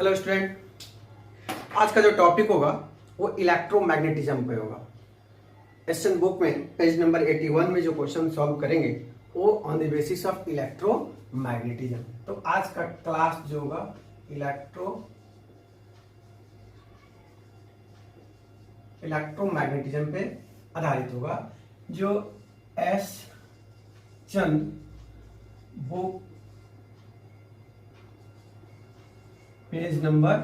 Hello student, आज का जो टॉपिक होगा वो इलेक्ट्रोमैग्नेटिज्म पे होगा। क्वेश्चन बुक में पेज नंबर 81 में जो क्वेश्चन सॉल्व करेंगे वो on the basis of electromagnetism. तो आज का क्लास जो होगा इलेक्ट्रोमैग्नेटिज्म पे आधारित होगा। जो S Chand book page number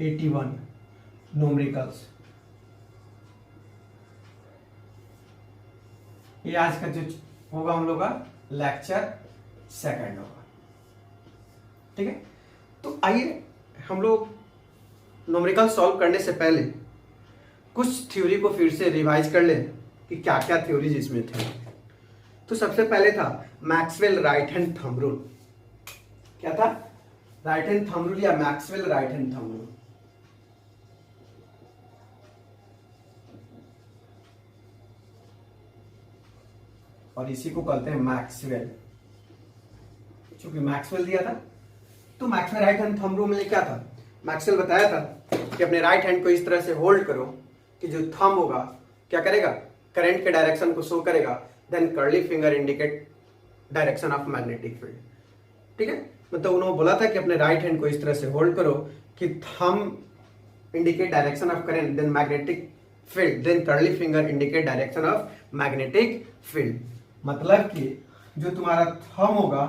81 numericals, ये आज का जो होगा हम लोग का लेक्चर सेकंड होगा। ठीक है, तो आइए हम लोग न्यूमेरिकल सॉल्व करने से पहले कुछ थ्योरी को फिर से रिवाइज कर लें कि क्या क्या थ्योरीज इसमें थे। तो सबसे पहले था Maxwell right hand thumb rule. क्या था? राइट हैंड थंब रूल या Maxwell right hand thumb rule. और इसी को कहते हैं मैक्सवेल, क्योंकि मैक्सवेल दिया था। तो Maxwell right hand thumb rule में क्या था? मैक्सवेल बताया था कि अपने राइट हैंड को इस तरह से होल्ड करो कि जो थंब होगा क्या करेगा, करंट के डायरेक्शन को शो करेगा, then curly finger indicate direction of magnetic field. ठीक है, मतलब उन्होंने बोला था कि अपने राइट हैंड को इस तरह से होल्ड करो कि thumb indicate direction of current, then magnetic field, then curly finger indicate direction of magnetic field. मतलब कि जो तुम्हारा थंब होगा,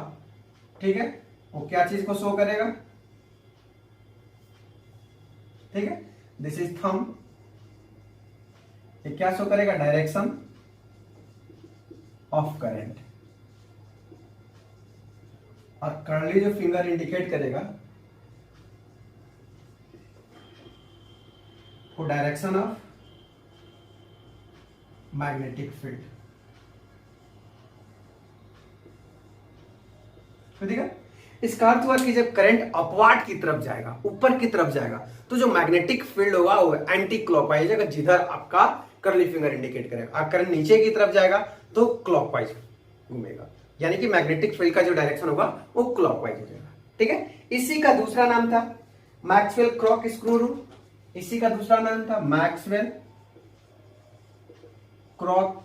ठीक है, वो क्या चीज को शो करेगा? ठीक है, दिस इज थंब। ये क्या शो करेगा? Direction of current. और कर्ली जो फिंगर इंडिकेट करेगा वो डायरेक्शन ऑफ मैग्नेटिक फील्ड। तो ठीक है, इसका अर्थ हुआ कि जब करंट अपवार्ड की तरफ जाएगा, ऊपर की तरफ जाएगा, तो जो मैग्नेटिक फील्ड होगा वो एंटी क्लॉकवाइज जाएगा, जिधर आपका कर्ली फिंगर इंडिकेट करेगा। और करंट नीचे की तरफ जाएगा तो क्लॉकवाइज घूमेगा, यानी कि मैग्नेटिक फील्ड का जो डायरेक्शन होगा वो क्लॉकवाइज हो जाएगा। ठीक है, इसी का दूसरा नाम था मैक्सवेल क्रॉक स्क्रू रूल। इसी का दूसरा नाम था Maxwell cork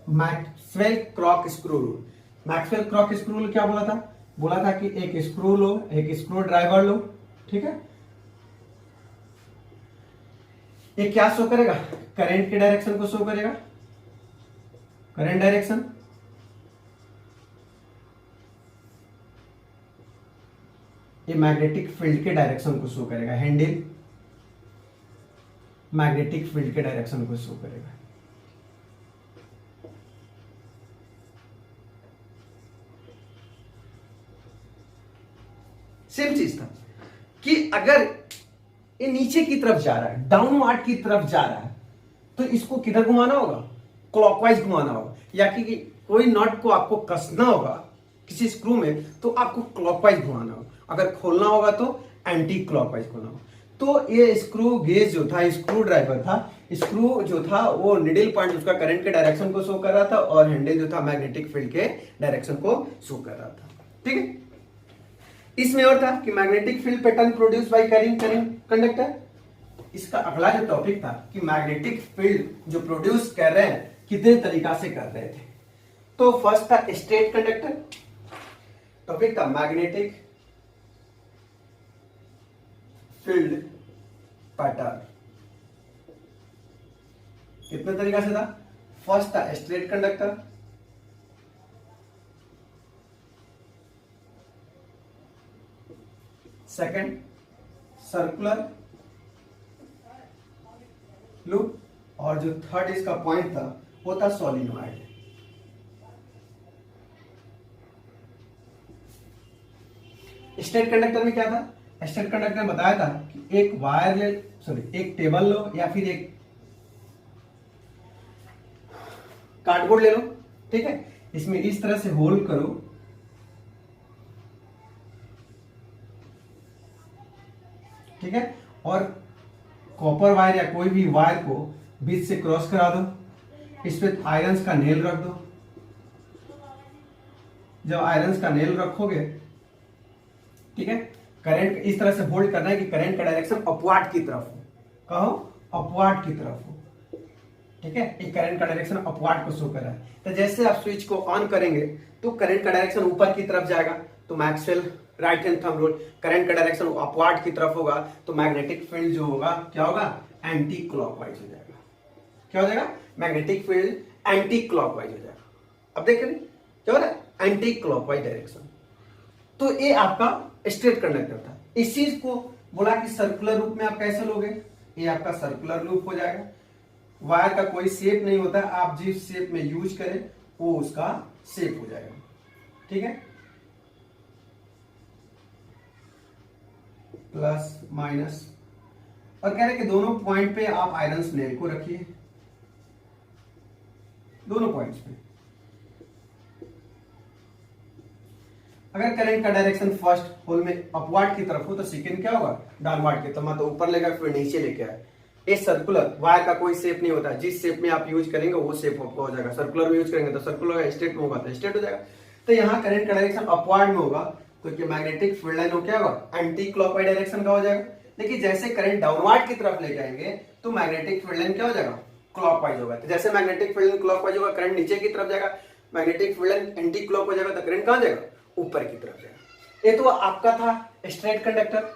Maxwell क्रॉक screw rule. Maxwell क्रॉक screw rule क्या बोला था? बोला था कि एक स्क्रू लो, एक स्क्रू ड्राइवर लो। ठीक है, ये क्या शो करेगा? करंट के डायरेक्शन को शो करेगा, करंट डायरेक्शन। ये मैग्नेटिक फील्ड के डायरेक्शन को शो करेगा, हैंडल मैग्नेटिक फील्ड के डायरेक्शन को शो करेगा। सेम चीज था कि अगर ये नीचे की तरफ जा रहा है, डाउनवर्ड की तरफ जा रहा है, तो इसको किधर घुमाना होगा? क्लॉकवाइज घुमाना होगा। या कि कोई नट को आपको कसना होगा किसी स्क्रू में तो आपको क्लॉकवाइज घुमाना होगा, अगर खोलना होगा तो एंटी क्लॉकवाइज खोलना होगा। तो ये स्क्रू गेज जो था, स्क्रू ड्राइवर था, स्क्रू जो था वो निडल पॉइंट उसका करंट के डायरेक्शन को शो कर रहा था, और हैंडल जो था मैग्नेटिक फील्ड के डायरेक्शन को शो कर रहा था। ठीक है, इसमें और था कि magnetic field pattern produce by carrying conductor. इसका अगला जो टॉपिक था कि मैग्नेटिक फील्ड जो प्रोड्यूस कर रहे हैं कितने तरीका से कर रहे थे। तो फर्स्ट था स्ट्रेट कंडक्टर। टॉपिक था मैग्नेटिक फील्ड पैटर्न। कितने तरीका से था? फर्स्ट था straight conductor, second circular loop, और जो थर्ड इसका पॉइंट था वो था सोलिनॉइड। स्ट्रेट कंडक्टर में क्या था? स्ट्रेट कंडक्टर में बताया था कि एक वायर एक टेबल लो या फिर एक कार्डबोर्ड ले लो। ठीक है, इसमें इस तरह से होल्ड करो, ठीक है, और कॉपर वायर या कोई भी वायर को बीच से क्रॉस करा दो, इस पे आयरन्स का नेल रख दो। जब आयरन्स का नेल रखोगे, ठीक है, करंट इस तरह से होल्ड करना है कि करंट का डायरेक्शन अपवार्ड की तरफ हो। कहो अपवार्ड की तरफ हो, ठीक है। एक करंट का डायरेक्शन अपवार्ड को शो कर रहा है। तो जैसे आप स्विच को ऑन करेंगे तो करंट का डायरेक्शन ऊपर की तरफ जाएगा, तो Maxwell right hand thumb rule, current का डायरेक्शन अपवार्ड की तरफ होगा तो मैग्नेटिक फील्ड जो होगा क्या होगा, एंटी क्लॉकवाइज हो जाएगा। क्या हो जाएगा, मैग्नेटिक फील्ड एंटी क्लॉकवाइज हो जाएगा। अब देख रहे क्या हो रहा है, एंटी क्लॉकवाइज डायरेक्शन। तो ये आपका स्ट्रेट कंडक्टर था। इस चीज को बोला कि सर्कुलर रूप में आप कैसे लोगे, ये आपका सर्कुलर लूप हो जाएगा। वायर का कोई शेप नहीं होता, आप जिस शेप में यूज करें वो उसका शेप हो जाएगा, ठीक है। प्लस माइनस, और कह रहे कि दोनों पॉइंट पे आप आयरन्स नेल को रखिए, दोनों पॉइंट्स पे। अगर करंट का डायरेक्शन फर्स्ट होल में अपवार्ड की तरफ हो तो सेकंड क्या होगा, डाउनवर्ड की तरफ, मतलब ऊपर लेगा फिर नीचे लेके आए। ये सर्कुलर, वायर का कोई शेप नहीं होता, जिस शेप में आप यूज करेंगे वो शेप आपका हो जाएगा। सर्कुलर में यूज करेंगे तो सर्कुलर होगा, स्ट्रेट में होगा तो स्ट्रेट हो जाएगा। तो यहाँ करंट का डायरेक्शन अपवार्ड में होगा तो क्या मैग्नेटिक फील्ड लाइन हो क्या होगा, एंटी क्लॉकवाइज डायरेक्शन का हो जाएगा। लेकिन जैसे करंट डाउनवर्ड की तरफ ले जाएंगे तो मैग्नेटिक फील्ड लाइन क्या हो जाएगा, क्लॉकवाइज होगा। तो जैसे मैग्नेटिक फील्ड लाइन क्लॉकवाइज होगा, करंट नीचे की तरफ जाएगा, magnetic field line anti clockwise जाएगा तो करंट कहां जाएगा, ऊपर की तरफ जाएगा। ये तो आपका था स्ट्रेट कंडक्टर,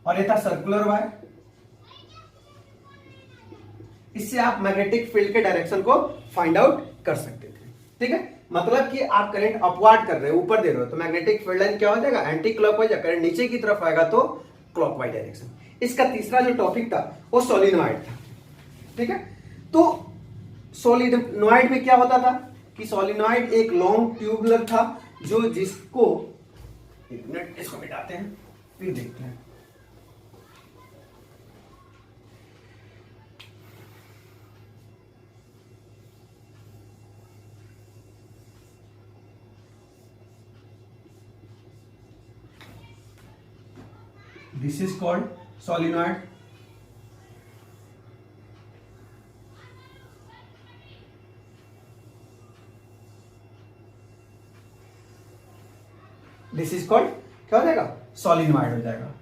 और ये था सर्कुलर वायर। इससे आप मैग्नेटिक फील्ड के डायरेक्शन को फाइंड आउट कर सकते थे, ठीक है। मतलब कि आप करंट अपवार्ड कर रहे हो, ऊपर दे रहे हो, तो मैग्नेटिक फील्ड लाइन क्या हो जाएगा, एंटी क्लॉकवाइज। करंट नीचे की तरफ आएगा तो क्लॉकवाइज डायरेक्शन। इसका तीसरा जो टॉपिक था वो सोलिनॉइड था, ठीक है। तो सोलिनॉइड में क्या होता था कि सोलिनॉइड एक लॉन्ग ट्यूबुलर था जो जिसको, एक मिनट इसको मिटाते हैं फिर देखते हैं। This is called solenoid. This is called क्या हो जाएगा, सोलिनॉइड हो जाएगा,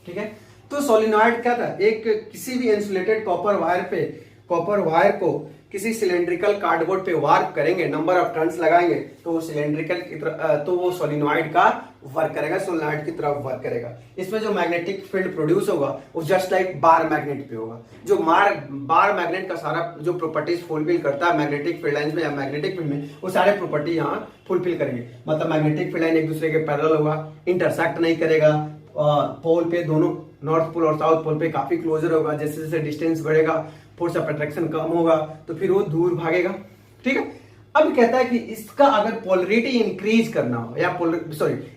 ठीक है। तो सोलिनॉइड क्या था, एक किसी भी इंसुलेटेड कॉपर वायर पे, कॉपर वायर को किसी सिलेंड्रिकल कार्डबोर्ड पे वार्प करेंगे, नंबर ऑफ टर्न्स लगाएंगे तो वो सिलेंड्रिकल की तरह, तो वो सोलिनॉइड का वर्क करेगा, सोलिनॉइड की तरफ वर्क करेगा। इसमें जो मैग्नेटिक फील्ड प्रोड्यूस होगा वो जस्ट लाइक बार मैग्नेट पे होगा। जो बार मैग्नेट का सारा जो प्रॉपर्टीज फुलफिल करता है मैग्नेटिक फील्ड लाइन में या मैग्नेटिक फील्ड में, वो सारे प्रॉपर्टी यहाँ फुलफिल करेंगे। मतलब मैग्नेटिक फील्ड लाइन एक दूसरे के पैरेलल होगा, इंटरसेक्ट नहीं करेगा, पोल पे दोनों नॉर्थ पोल और साउथ पोल पे काफी क्लोजर होगा। जैसे जैसे डिस्टेंस बढ़ेगा, फोर्स ऑफ अट्रैक्शन कम होगा तो फिर वो दूर भागेगा, ठीक है। अब कहता है कि इसका अगर पोलरिटी इंक्रीज करना हो या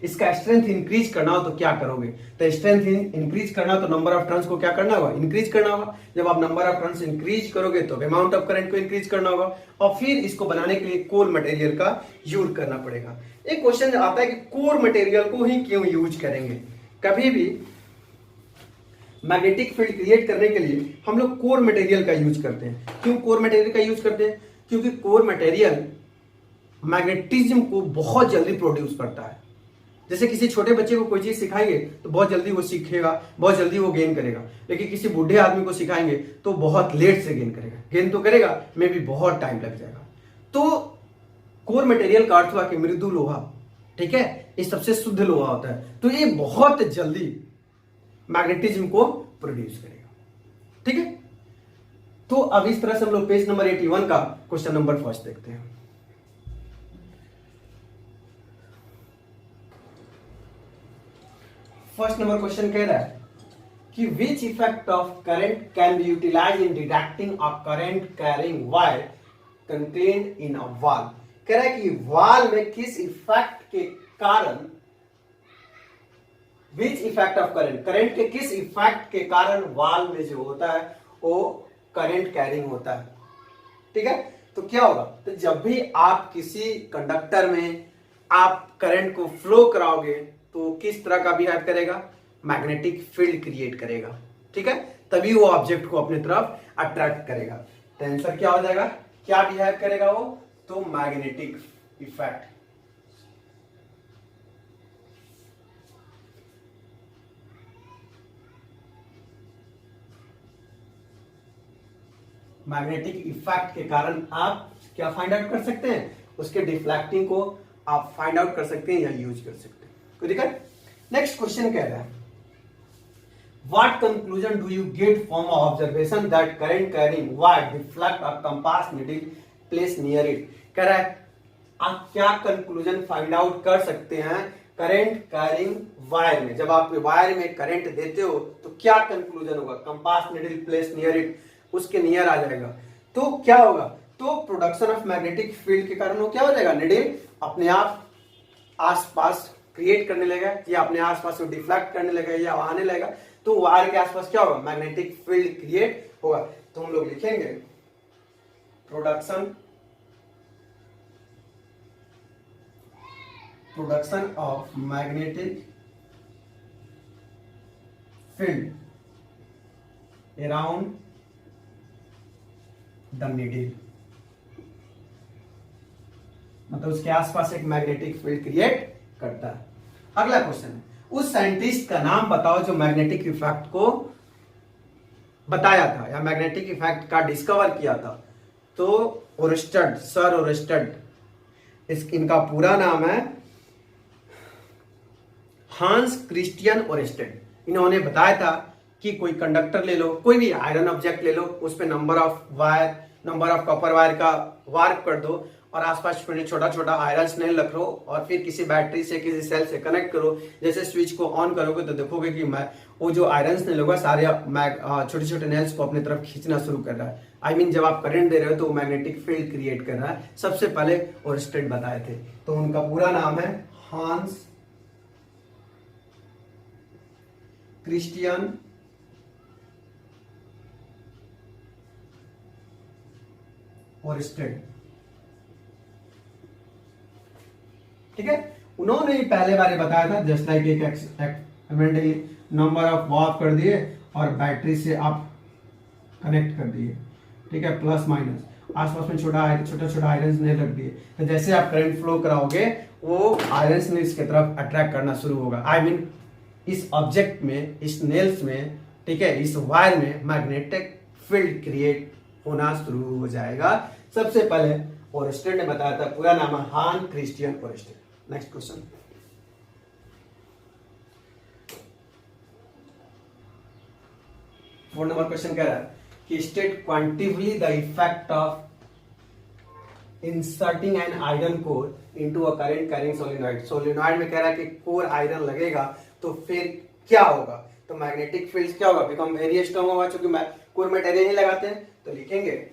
इसका स्ट्रेंथ इंक्रीज करना हो तो क्या करोगे। तो स्ट्रेंथ इंक्रीज करना हो तो नंबर ऑफ टर्न्स को क्या करना होगा, इंक्रीज करना होगा। जब आप नंबर ऑफ टर्न्स इंक्रीज करोगे तो अमाउंट ऑफ करंट को इंक्रीज करना होगा, और फिर इसको बनाने के लिए कोर मटेरियल का यूज करना पड़ेगा। एक क्वेश्चन आता है कि कोर मटेरियल को ही क्यों यूज करेंगे। कभी भी मैग्नेटिक फील्ड क्रिएट करने के लिए हम लोग कोर मटेरियल का यूज करते हैं। क्यों कोर मटेरियल का यूज करते हैं, क्योंकि कोर मटेरियल मैग्नेटिज्म को बहुत जल्दी प्रोड्यूस करता है। जैसे किसी छोटे बच्चे को कोई चीज सिखाएंगे तो बहुत जल्दी वो सीखेगा, बहुत जल्दी वो गेन करेगा। लेकिन किसी बूढ़े आदमी को सिखाएंगे तो बहुत लेट से गेन करेगा, गेन तो करेगा में भी बहुत टाइम लग जाएगा। तो कोर मटेरियल का अर्थ हुआ कि मृदु लोहा, ठीक है, ये सबसे शुद्ध लोहा होता है, तो ये बहुत जल्दी मैग्नेटिज्म को प्रोड्यूस करेगा, ठीक है। तो अब इस तरह से हम लोग पेज नंबर 81 का क्वेश्चन नंबर फर्स्ट देखते हैं। फर्स्ट नंबर क्वेश्चन कह रहा है कि which effect of current can be utilize in detecting a current carrying wire contained in a wall. कह रहा है कि वाल में किस इफेक्ट के कारण, विच इफेक्ट ऑफ करंट, करंट के किस इफेक्ट के कारण वाल में जो होता है वो करंट कैरिंग होता है, ठीक है। तो क्या होगा, तो जब भी आप किसी कंडक्टर में आप करंट को फ्लो कराओगे तो किस तरह का बिहेव करेगा, मैग्नेटिक फील्ड क्रिएट करेगा, ठीक है, तभी वो ऑब्जेक्ट को अपनी तरफ अट्रैक्ट करेगा। तो आंसर क्या हो जाएगा, क्या बिहेव करेगा वो, तो मैग्नेटिक इफेक्ट। मैग्नेटिक इफेक्ट के कारण आप क्या फाइंड आउट कर सकते हैं, उसके डिफ्लेक्टिंग को आप फाइंड आउट कर सकते हैं या यूज कर सकते हैं। कोई दिक्कत। नेक्स्ट क्वेश्चन कह रहा है, What conclusion do you get from observation that current carrying wire deflect a compass needle placed near it? कह रहा है आप क्या कंक्लूजन फाइंड आउट कर सकते हैं करंट कैरिंग वायर में, जब आप वायर में करंट देते हो तो क्या कंक्लूजन होगा, compass needle place near it, उसके नियर आ जाएगा तो क्या होगा, तो प्रोडक्शन ऑफ मैग्नेटिक फील्ड के कारण वो क्या हो जाएगा, निडल अपने आप आसपास क्रिएट करने लगेगा या अपने आसपास डिफ्लेक्ट करने लगेगा या आने लगेगा, तो वायर के आसपास क्या होगा, मैग्नेटिक फील्ड क्रिएट होगा। तो हम लोग लिखेंगे production of magnetic field around the needle, मतलब उसके आसपास एक मैग्नेटिक फील्ड क्रिएट करता है। अगला क्वेश्चन है, उस साइंटिस्ट का नाम बताओ जो मैग्नेटिक इफेक्ट को बताया था या मैग्नेटिक इफेक्ट का डिस्कवर किया था। तो ओरस्टेड, सर ओरस्टेड, इनका पूरा नाम है हांस क्रिस्टियन ओरस्टेड। इन्होंने बताया था कि कोई कंडक्टर ले लो, कोई भी आयरन ऑब्जेक्ट ले लो, उस पे नंबर ऑफ कॉपर वायर का वार्प कर दो और आसपास छोटा छोटा आयरन स्नेल रख लो और फिर किसी बैटरी से किसी सेल से कनेक्ट करो। जैसे स्विच को ऑन करोगे तो देखोगे कि वो जो आयरन स्नेल होगा सारे छोटे छोटे नेल्स को अपनी तरफ खींचना शुरू कर रहा है। आई मीन जब आप करंट दे रहे हो तो मैग्नेटिक फील्ड क्रिएट कर रहा है। सबसे पहले ओरस्टेड बताए थे। तो उनका पूरा नाम है हांस क्रिस्टियन ओरस्टेड, ठीक है। उन्होंने ही पहले बार बताया था, जस्ट लाइक एक एक्सपेरिमेंटली नंबर ऑफ वार्प कर दिए और बैटरी से आप कनेक्ट कर दिए, ठीक है, प्लस माइनस आसपास में छोटा छोटा आयरन नेल रख दिए। तो जैसे आप करंट फ्लो कराओगे वो आयरन नेल्स की तरफ अट्रैक्ट करना शुरू होगा। आई मीन इस ऑब्जेक्ट में, इस नेल्स में, ठीक है, इस वायर में मैग्नेटिक फील्ड क्रिएट होना शुरू हो जाएगा। सबसे पहले ओरस्टेड ने बताया था, पूरा नाम है Hans Christian Oersted. Next question, four number question कह रहा है कि state quantitatively the effect of inserting an iron core into a current carrying solenoid. Solenoid में कह रहा है कि कोर आयरन लगेगा तो फिर क्या होगा, तो मैग्नेटिक फील्ड क्या होगा, बिकम वेरी स्ट्रांग होगा। चूंकि कोर में आयरन ही लगाते हैं तो लिखेंगे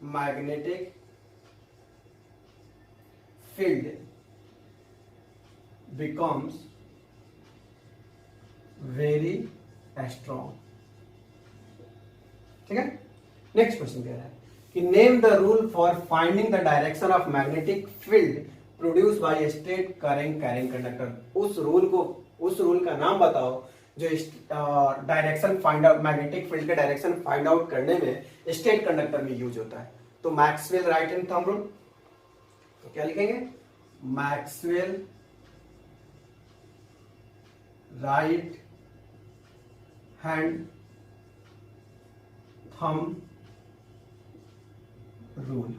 magnetic field becomes very strong, ठीक है। नेक्स्ट क्वेश्चन कह रहा है कि name the rule for finding the direction of magnetic field produce by state carrying conductor. उस रूल का नाम बताओ जो direction find out, magnetic field के डायरेक्शन फाइंड आउट करने में स्टेट कंडक्टर में यूज होता है। तो Maxwell right hand thumb rule, तो क्या लिखेंगे, Maxwell right hand thumb rule.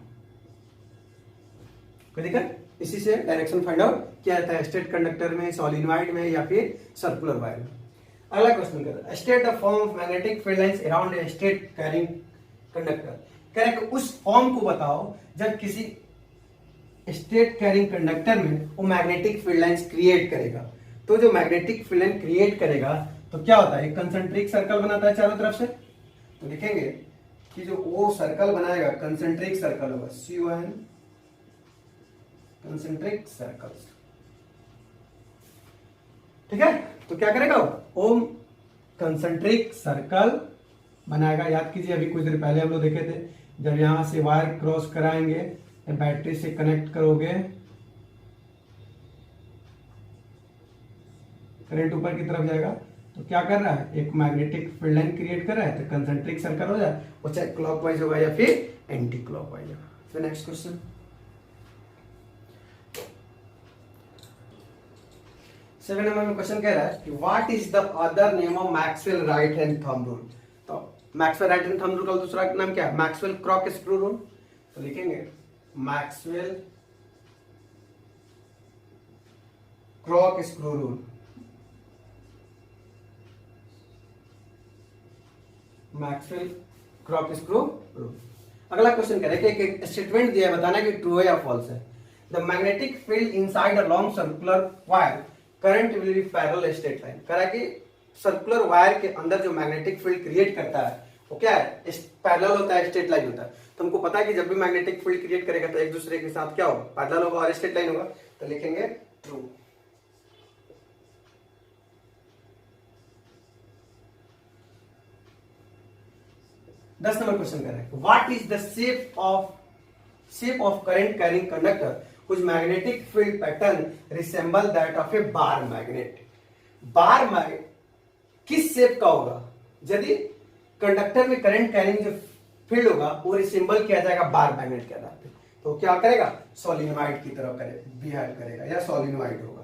कोई दिक्कत, इसी से डायरेक्शन फाइंड आउट किया जाता है स्टेट कंडक्टर में, सॉलिनॉइड में या फिर सर्कुलर वायर में। अगला क्वेश्चन कर, state the form of magnetic field lines around a straight carrying conductor. Correct, उस फॉर्म को बताओ जब किसी स्टेट कैरिंग कंडक्टर में वो मैग्नेटिक फील्ड लाइंस क्रिएट करेगा। तो जो मैग्नेटिक फील्ड लाइन क्रिएट करेगा तो क्या होता है, एक कंसेंट्रिक सर्कल बनाता है चारों तरफ से। तो लिखेंगे कि जो वो सर्कल बनाएगा कंसेंट्रिक सर्कल होगा, CON कंसेंट्रिक सर्कल्स, ठीक है। तो क्या करेगा वो कंसेंट्रिक सर्कल बनाएगा। याद कीजिए अभी कुछ देर पहले हम लोग देखे थे, जब यहां से वायर क्रॉस कराएंगे, बैटरी से कनेक्ट करोगे करंट ऊपर की तरफ जाएगा तो क्या कर रहा है, एक मैग्नेटिक फील्ड लाइन क्रिएट कर रहा है, तो कंसेंट्रिक सर्कल हो जाए, वो चाहे क्लॉकवाइज होगा या फिर एंटी क्लॉकवाइज होगा। फिर नेक्स्ट क्वेश्चन, 7 नंबर में क्वेश्चन कह रहा है कि what is the other name of Maxwell right hand thumb rule. तो Maxwell right hand thumb rule का दूसरा नाम क्या है, मैक्सवेल क्रॉक स्क्रू रूल। तो लिखेंगे Maxwell क्रॉक screw rule, Maxwell क्रॉक screw rule. अगला क्वेश्चन कह रहे हैं कि एक स्टेटमेंट दिया है, बताना कि ट्रू है या फॉल्स है। The magnetic field inside a long circular wire current will B parallel straight line. कह रहा है कि सर्कुलर वायर के अंदर जो मैग्नेटिक फील्ड क्रिएट करता है वो क्या है, पैरेलल होता है, स्ट्रेट लाइन होता है। तो हमको पता है कि जब भी मैग्नेटिक फील्ड क्रिएट करेगा तो एक दूसरे के साथ क्या होगा, पैरेलल होगा और स्ट्रेट लाइन होगा। तो लिखेंगे ट्रू। दस नंबर क्वेश्चन कर रहे हैं what is the shape of current carrying conductor कुछ magnetic field pattern resemble that of a bar magnet. Bar magnet किस शेप का होगा, यदि कंडक्टर में करंट कैरिंग जो फील्ड होगा वो रिसेंबल किया जाएगा बार मैग्नेट के आधार पे। तो क्या करेगा, सोलिनॉइड की तरह बिहेव करेगा या सोलिनॉइड होगा।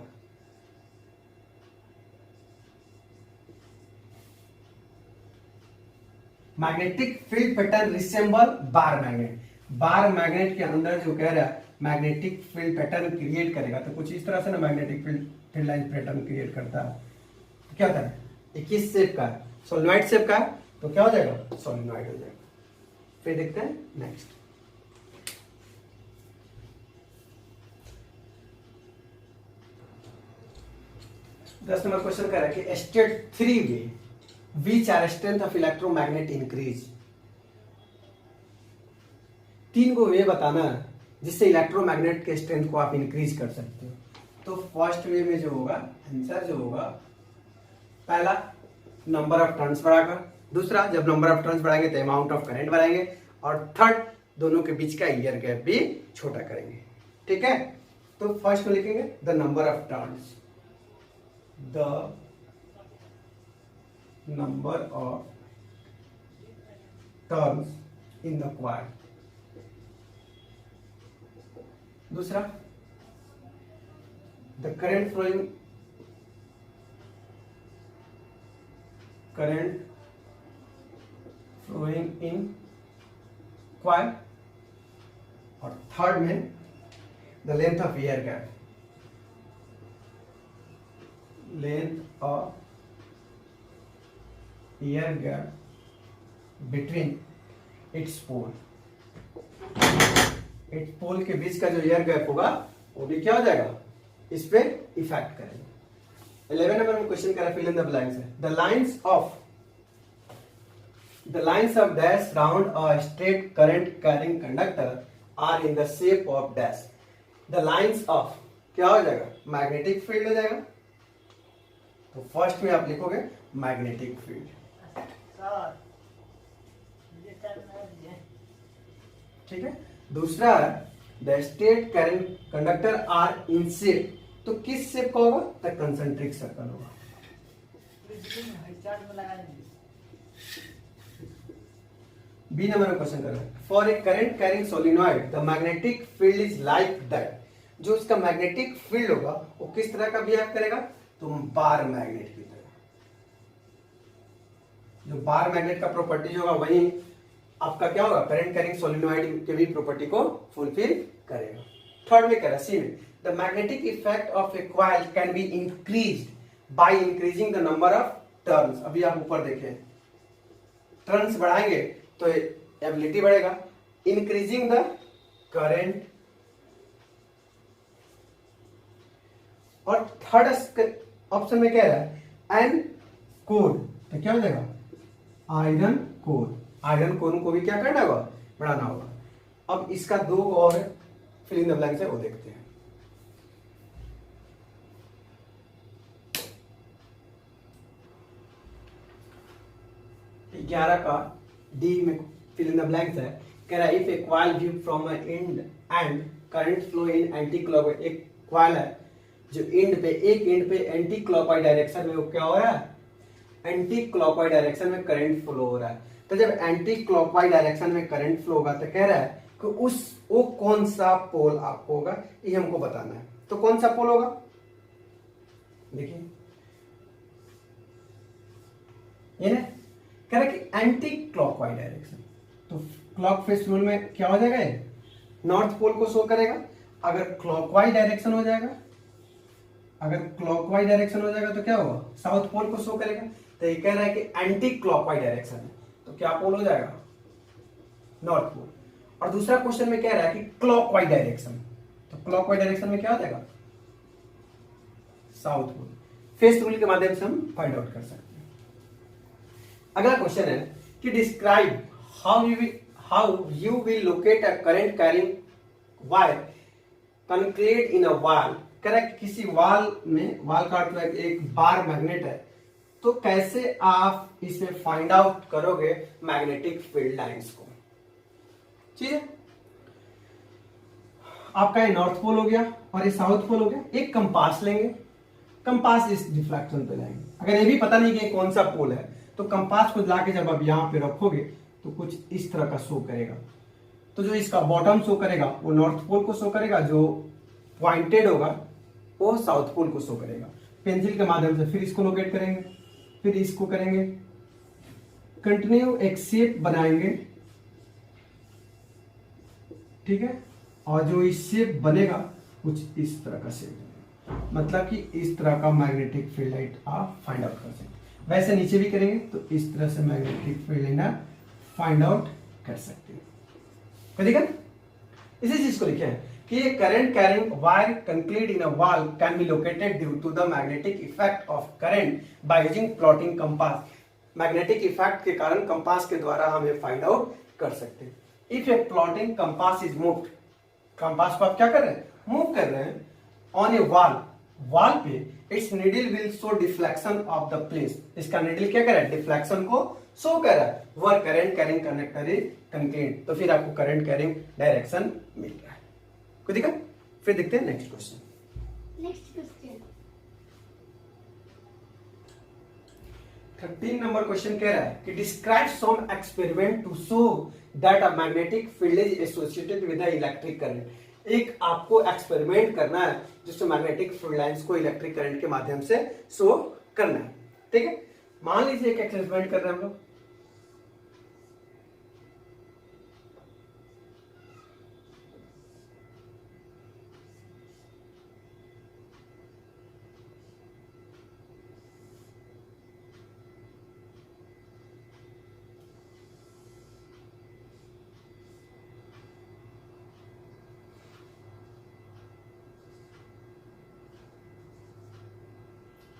मैग्नेटिक फील्ड पैटर्न रिसेंबल बार मैग्नेट, बार मैग्नेट के अंदर जो कह रहा है मैग्नेटिक फील्ड पैटर्न क्रिएट करेगा, तो कुछ इस तरह से ना magnetic field line pattern create करता है। तो क्या होता है, किस शेप का है, सोलिनॉइड शेप का है, तो क्या हो जाएगा, सोलिनॉइड हो जाएगा। फिर देखते हैं नेक्स्ट, दस नंबर क्वेश्चन कर रहा है कि स्टेट 3 में which are strength of electromagnet increase. 3 को वे बताना है जिससे इलेक्ट्रोमैग्नेट के स्ट्रेंथ को आप इंक्रीज कर सकते हो। तो फर्स्ट वे में जो होगा आंसर जो होगा, पहला नंबर ऑफ टर्न्स बढ़ाकर, दूसरा जब नंबर ऑफ टर्न्स बढ़ाएंगे तो अमाउंट ऑफ करंट बढ़ाएंगे, और थर्ड दोनों के बीच का ईयर गैप भी छोटा करेंगे। ठीक है, तो फर्स्ट में लिखेंगे the number of turns, the number of turns in the coil. दूसरा the current flowing in coil, और थर्ड में the length of air gap, length of air gap between its pole, its pole के बीच का जो air gap होगा वो भी क्या हो जाएगा, इस पे इफेक्ट करेगा। 11 नंबर में क्वेश्चन करा फिल इन द ब्लैंक्स है, the lines of dash round a straight current carrying conductor are in the shape of dash. The lines of क्या हो जाएगा, मैग्नेटिक फील्ड हो जाएगा। तो फर्स्ट में आप लिखोगे मैग्नेटिक फील्ड, ठीक है। दूसरा the straight current conductor are in shape, तो किस शेप का होगा, द कंसेंट्रिक सर्कल होगा। बी नंबर में क्वेश्चन कर रहे हैं for a current carrying solenoid the magnetic field is like that. जो इसका मैग्नेटिक फील्ड होगा वो किस तरह का बिहेव करेगा, तो बार मैग्नेट की तरह। जो बार मैग्नेट का प्रॉपर्टी होगा वही आपका क्या होगा, करंट कैरिंग सोलिनॉइड के भी प्रॉपर्टी को फुलफिल करेगा। थर्ड में कह रहा है सी में, the magnetic effect of A coil can be increased by increasing the number of turns. अभी आप ऊपर देखें, टर्न्स बढ़ाएंगे तो एबिलिटी बढ़ेगा, इंक्रीजिंग द करंट, और थर्ड ऑप्शन में क्या है एन कोर, तो क्या हो जाएगा आयरन कोर। आयरन कोर को भी क्या करना होगा, बढ़ाना होगा। अब इसका दो और फिल इन द ब्लैंक्स है वो देखते हैं। 11 का डी में फिल इन द ब्लैंक्स है, कह रहा है if A coil view from and and current flow in anti clockwise. एक कॉइल है जो एंड पे, एक एंड पे एंटी क्लॉकवाइज डायरेक्शन में वो क्या हो रहा है, एंटी क्लॉकवाइज डायरेक्शन में करंट फ्लो हो रहा है। तो जब एंटी क्लॉकवाइज डायरेक्शन में करंट फ्लो होगा तो कह रहा है कि वो कौन सा पोल आपको होगा, ये हमको बताना है। तो कौन सा पोल होगा, देखिए ये ना कह रहा है कि एंटी क्लॉकवाइज डायरेक्शन, तो क्लॉक फेस रूल में क्या हो जाएगा, नॉर्थ पोल को शो करेगा। अगर क्लॉकवाइज डायरेक्शन हो जाएगा, अगर क्लॉकवाइज डायरेक्शन हो जाएगा तो क्या होगा, साउथ पोल को शो करेगा। तो ये कह रहा है कि एंटी क्लॉकवाइज डायरेक्शन है, तो क्या पोल हो जाएगा, नॉर्थ पोल। और दूसरा क्वेश्चन में कह रहा है कि क्लॉकवाइज डायरेक्शन, तो क्लॉकवाइज डायरेक्शन में क्या हो जाएगा, साउथ पोल। फेस रूल के माध्यम से हम फाइंड आउट कर सकते हैं। अगला क्वेश्चन है कि describe how you will locate a current carrying wire concrete in a wall. Correct, किसी वॉल में, वॉल का मतलब एक बार मैग्नेट है, तो कैसे आप इसमें फाइंड आउट करोगे मैग्नेटिक फील्ड लाइंस को। ठीक है, आपका ये नॉर्थ पोल हो गया और ये साउथ पोल हो गया। एक कंपास लेंगे, कंपास इस डिफ्लेक्शन पे लाएंगे। अगर ये भी पता नहीं कि कौन सा पोल है, तो कंपास को लाके जब आप यहां पे रखोगे तो कुछ इस तरह का शो करेगा। तो जो इसका बॉटम शो करेगा वो नॉर्थ पोल को शो करेगा, जो पॉइंटेड होगा वो साउथ पोल को शो करेगा। पेंसिल के माध्यम से फिर इसको लोकेट करेंगे, फिर इसको करेंगे, कंटिन्यू एक शेप बनाएंगे, ठीक है। और जो इस शेप बनेगा कुछ इस तरह का शेप, मतलब कि इस तरह का मैग्नेटिक फील्ड लाइट आप फाइंड आउट कर सकते हैं। वैसे नीचे भी करेंगे तो इस तरह से मैग्नेटिक फील्ड लाइन आप फाइंड आउट कर सकते हैं। ठीक है, इसी चीज को लिखे हैं कि ये current carrying wire concrete in a wall can be located due to the magnetic effect of current by using plotting compass. Magnetic effect के कारण कंपास के द्वारा हमें फाइंड आउट कर सकते हैं। If A plotting compass is moved, compass को आप क्या कर रहे हैं, मूव कर रहे हैं ऑन ए वॉल, वॉल पे it's needle will show deflection of the place. इसका नीडल क्या कर रहा है, डिफ्लेक्शन को शो कर रहा है। Where current carrying conductor is concrete, तो फिर आपको करंट कैरिंग डायरेक्शन मिल रहा है। कोई दिक्कत? फिर देखते हैं next question. Next question 13 number question कह रहा है कि describe some experiment to show that a magnetic field is associated with the electric current. एक आपको एक्सपेरिमेंट करना है जिसमें मैग्नेटिक फील्ड लाइंस को इलेक्ट्रिक करंट के माध्यम से शो करना है। ठीक है, मान लीजिए एक एक्सपेरिमेंट कर रहे हैं हम लोग।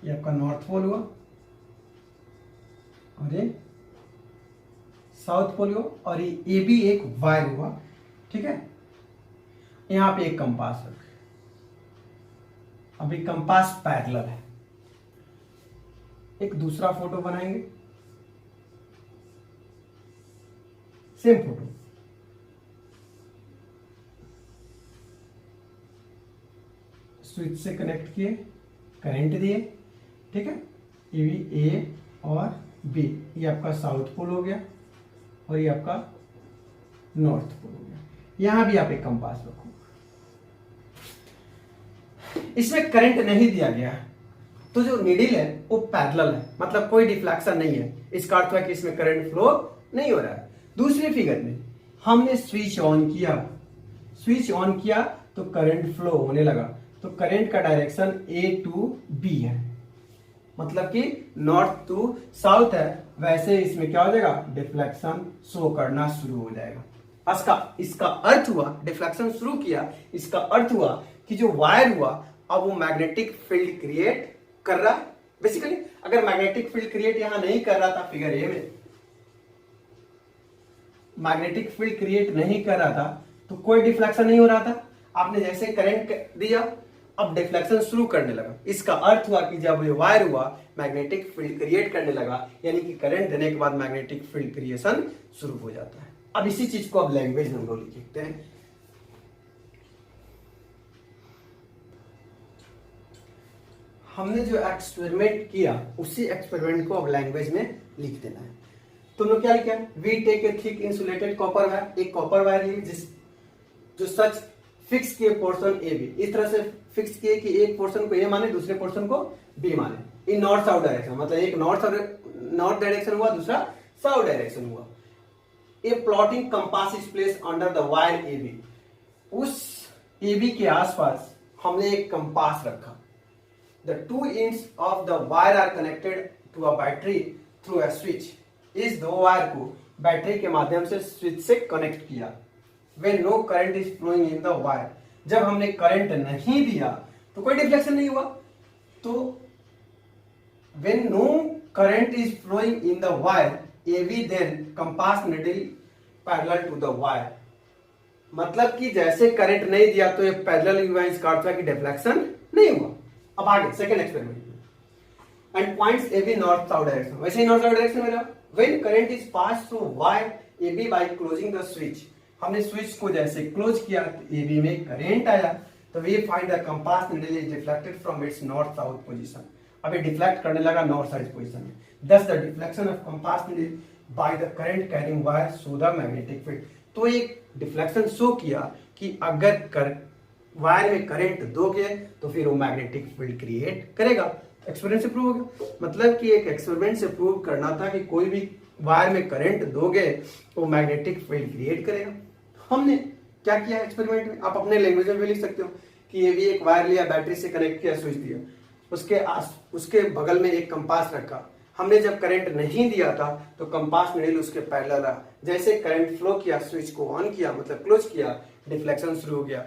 ये आपका नॉर्थ पोल हुआ और ये साउथ पोल हुआ और ये भी एक वायर हुआ। ठीक है, यहां पे एक कंपास रख, अभी कंपास पैरेलल है। एक दूसरा फोटो बनाएंगे, सेम फोटो, स्विच से कनेक्ट किए, करंट दिए। ठीक है, ये भी ए और बी, ये आपका साउथ पोल हो गया और ये आपका नॉर्थ पोल हो गया। यहां भी आप एक कंपास रखो, इसमें करंट नहीं दिया गया, तो जो नीडल है वो पैरेलल है, मतलब कोई डिफ्लेक्शन नहीं है। इसका अर्थ है कि इसमें करंट फ्लो नहीं हो रहा है। दूसरी फिगर में हमने स्विच ऑन किया, स्विच ऑन किया तो करंट फ्लो होने लगा, तो करंट का डायरेक्शन ए टू बी है, मतलब कि नॉर्थ टू साउथ है। वैसे इसमें क्या हो जाएगा, डिफ्लेक्शन शो करना शुरू हो जाएगा। इसका अर्थ हुआ, डिफ्लेक्शन शुरू किया, इसका अर्थ हुआ कि जो वायर हुआ अब वो मैग्नेटिक फील्ड क्रिएट कर रहा है। बेसिकली अगर मैग्नेटिक फील्ड क्रिएट यहां नहीं कर रहा था, फिगर ए में मैग्नेटिक फील्ड क्रिएट नहीं कर रहा था तो कोई डिफ्लेक्शन नहीं हो रहा था। आपने जैसे करंट दिया अब डिफ्लेक्शन शुरू करने लगा। इसका अर्थ हुआ कि जब ये वायर हुआ मैग्नेटिक फील्ड क्रिएट करने लगा, यानी कि करंट देने के बाद मैग्नेटिक फील्ड क्रिएशन शुरू हो जाता है। अब इसी चीज को अब लैंग्वेज में हम लोग लिखते हैं। हमने जो एक्सपेरिमेंट किया उसी एक्सपेरिमेंट को अब लैंग्वेज में लिख देना है। तुम लोग क्या लिखा? We take a thick insulated copper wire, एक कॉपर वायर ली जिस जो सच फिक्स किए पोर्शन ए बी, इस तरह से फिक्स किए कि एक पोर्शन को ए माने दूसरे पोर्शन को बी माने, इन नॉर्थ साउथ डायरेक्शन, मतलब एक नॉर्थ डायरेक्शन हुआ दूसरा साउथ डायरेक्शन हुआ। A plotting compass is place under the wire A B, उस ए बी के आसपास हमने एक कंपास रखा। The two ends of the wire are connected to a battery through a switch, इस दो वायर को बैटरी के माध्यम से स्विच से कनेक्ट किया। When no current is flowing in the wire, जब हमने करंट नहीं दिया तो कोई डिफ्लेक्शन नहीं हुआ। तो when no current is flowing in the wire AB, then compass needle parallel to the wire, मतलब कि जैसे करंट नहीं दिया तो ये पैरेलल हुआ, इसका अर्थ है कि डिफ्लेक्शन नहीं हुआ। अब आगे सेकंड एक्सपेरिमेंट में, and points AB north south direction, वैसे ही नॉर्थ साउथ डायरेक्शन में रहा। When current is pass through wire AB by closing the switch, हमने स्विच को जैसे क्लोज किया तो AB में करंट आया, तो we find the compass needle is deflected from its north south position, अब ये डिफ्लेक्ट करने लगा नॉर्थ साउथ पोजीशन में। दस the deflection of compass needle by the current carrying wire show the magnetic field, तो एक डिफ्लेक्शन शो किया कि अगर वायर में करंट दोगे तो फिर वो मैग्नेटिक फील्ड क्रिएट करेगा। एक्सपेरिमेंट से प्रूव हो गया, मतलब कि एक एक्सपेरिमेंट से प्रूव करना था कि कोई भी वायर में करंट दोगे तो मैग्नेटिक फील्ड क्रिएट करेगा। हमने क्या किया एक्सपेरिमेंट में, आप अपने लैंग्वेज में भी लिख सकते हो कि ये भी एक वायर लिया, बैटरी से कनेक्ट किया, स्विच दिया, उसके बगल में एक कंपास रखा। हमने जब करंट नहीं दिया था तो कंपास नीडल उसके पैरेलल रहा, जैसे करंट फ्लो किया, स्विच को ऑन किया मतलब क्लोज किया, डिफ्लेक्शन शुरू हो गया।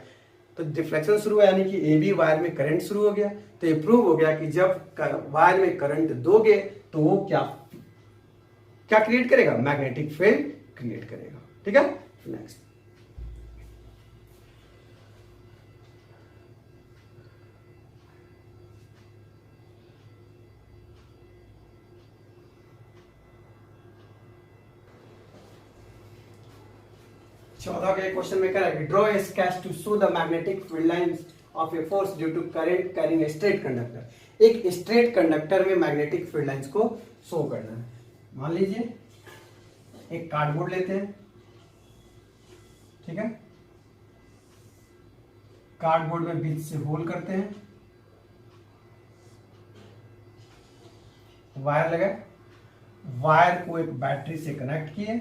तो डिफ्लेक्शन शुरू हुआ यानी कि AB वायर में करंट शुरू हो गया। तो ये प्रूव हो गया कि जब वायर में करंट दोगे तो वो क्या क्रिएट करेगा, मैग्नेटिक फील्ड क्रिएट करेगा। ठीक है, नेक्स्ट चौदह के क्वेश्चन में क्या है, draw a sketch to show the magnetic field lines of a force due to current carrying a straight conductor, एक स्ट्रेट कंडक्टर में मैग्नेटिक फील्ड लाइंस को शो करना है। मान लीजिए एक कार्डबोर्ड लेते हैं, ठीक है, कार्डबोर्ड में बीच से होल करते हैं, वायर लगाए, वायर को एक बैटरी से कनेक्ट किए,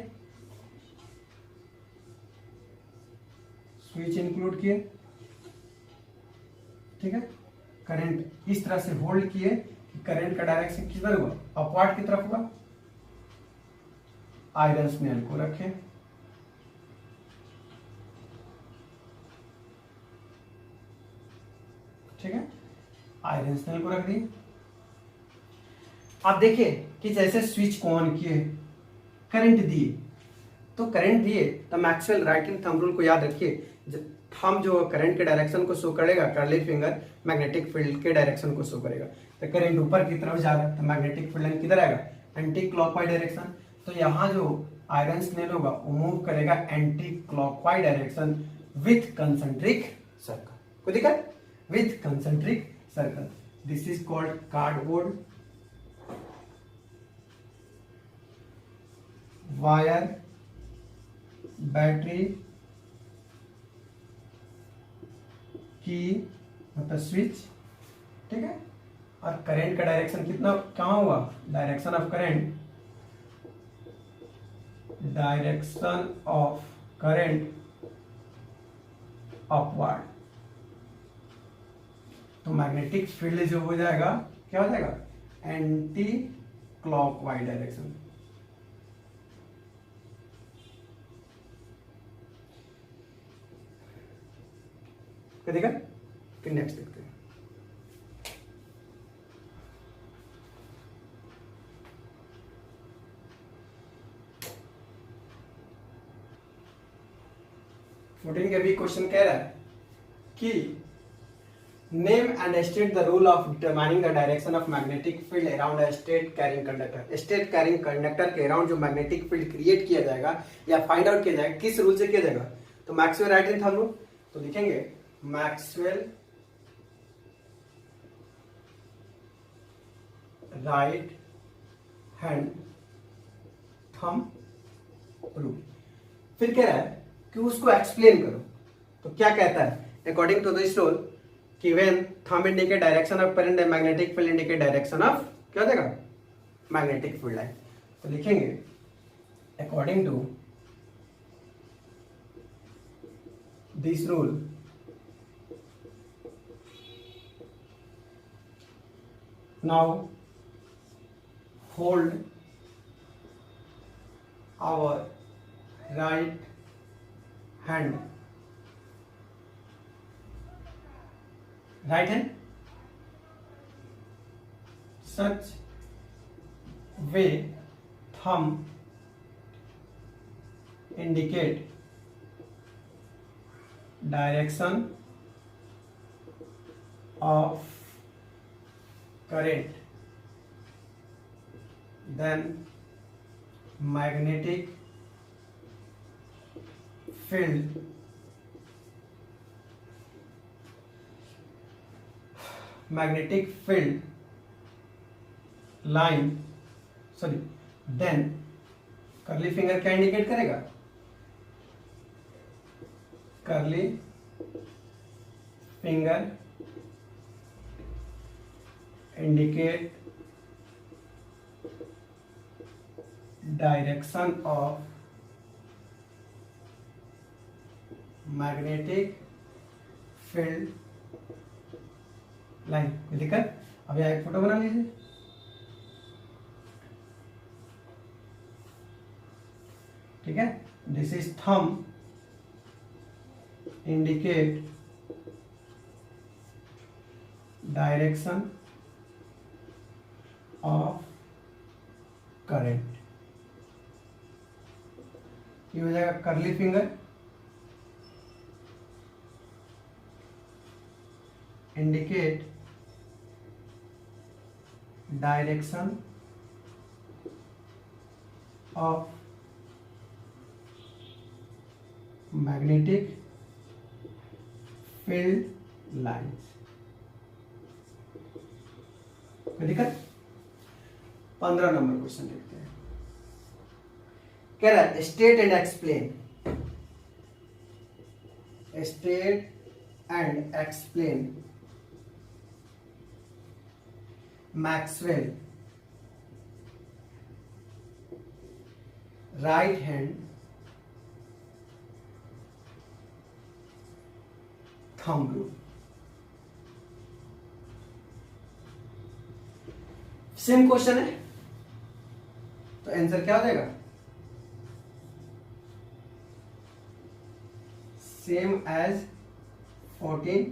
स्विच इंक्लूड किए, ठीक है, करंट इस तरह से होल्ड किए कि करंट का डायरेक्शन किस तरफ हुआ, अपवर्ड की तरफ हुआ। आयरन स्नेल को रखें, ठीक है, आयरन स्नेल को रख दिए। आप देखिए कि जैसे स्विच को ऑन किए, करंट दिए, तो करंट दिए तो मैक्सवेल राइटिंग थंब रूल को याद रखिए, थंब जो करंट के डायरेक्शन को शो करेगा, कर्ली फिंगर मैग्नेटिक फील्ड के डायरेक्शन को शो करेगा। तो करंट ऊपर की तरफ जा रहा है तो मैग्नेटिक फील्ड लाइन किधर आएगा, एंटी क्लॉकवाइज डायरेक्शन। तो यहाँ जो आयरन स्नेल होगा वो मूव करेगा anti clockwise direction with concentric circle. कोई दिक्कत, with concentric circle. This is called cardboard wire battery की मतलब स्विच, ठीक है, और करंट का डायरेक्शन कितना कहाँ हुआ, direction of current, direction of current upward. तो मैग्नेटिक फील्ड जो हो जाएगा क्या हो जाएगा, एंटी क्लॉकवाइज डायरेक्शन। क्या देखा, फिर नेक्स्ट देखते हैं। फोर्टीन के भी क्वेश्चन कह रहा है कि name and state the rule of determining the direction of magnetic field around a state carrying conductor. State carrying conductor के अराउंड जो मैग्नेटिक फील्ड क्रिएट किया जाएगा या फाइंड आउट किया जाएगा, किस रूल से किया जाएगा, तो मैक्सवेल राइटिंग थंब रूल। तो लिखेंगे Maxwell right hand thumb rule. फिर कह रहा है कि उसको एक्सप्लेन करो। तो क्या कहता है, अकॉर्डिंग टू दिस रूल कि when thumb indicate direction of current the magnetic field indicate direction of, क्या देगा, मैग्नेटिक फील्ड लाइन। तो लिखेंगे according to this rule now hold our right hand such way thumb indicate direction of current, then magnetic field line, sorry, then curly finger क्या indicate करेगा, curly finger indicate direction of magnetic field line. कोई दिक्कत? अब यहाँ एक photo बना लीजिए। ठीक है, this is thumb indicate direction of current. ये हो जाएगा curly finger indicate direction of magnetic field lines. कोई दिक्कत? 15 नंबर क्वेश्चन देखते हैं। कह रहा है state and explain, state and explain Maxwell right hand thumb rule. Same question है तो आंसर क्या हो जाएगा, सेम एज 14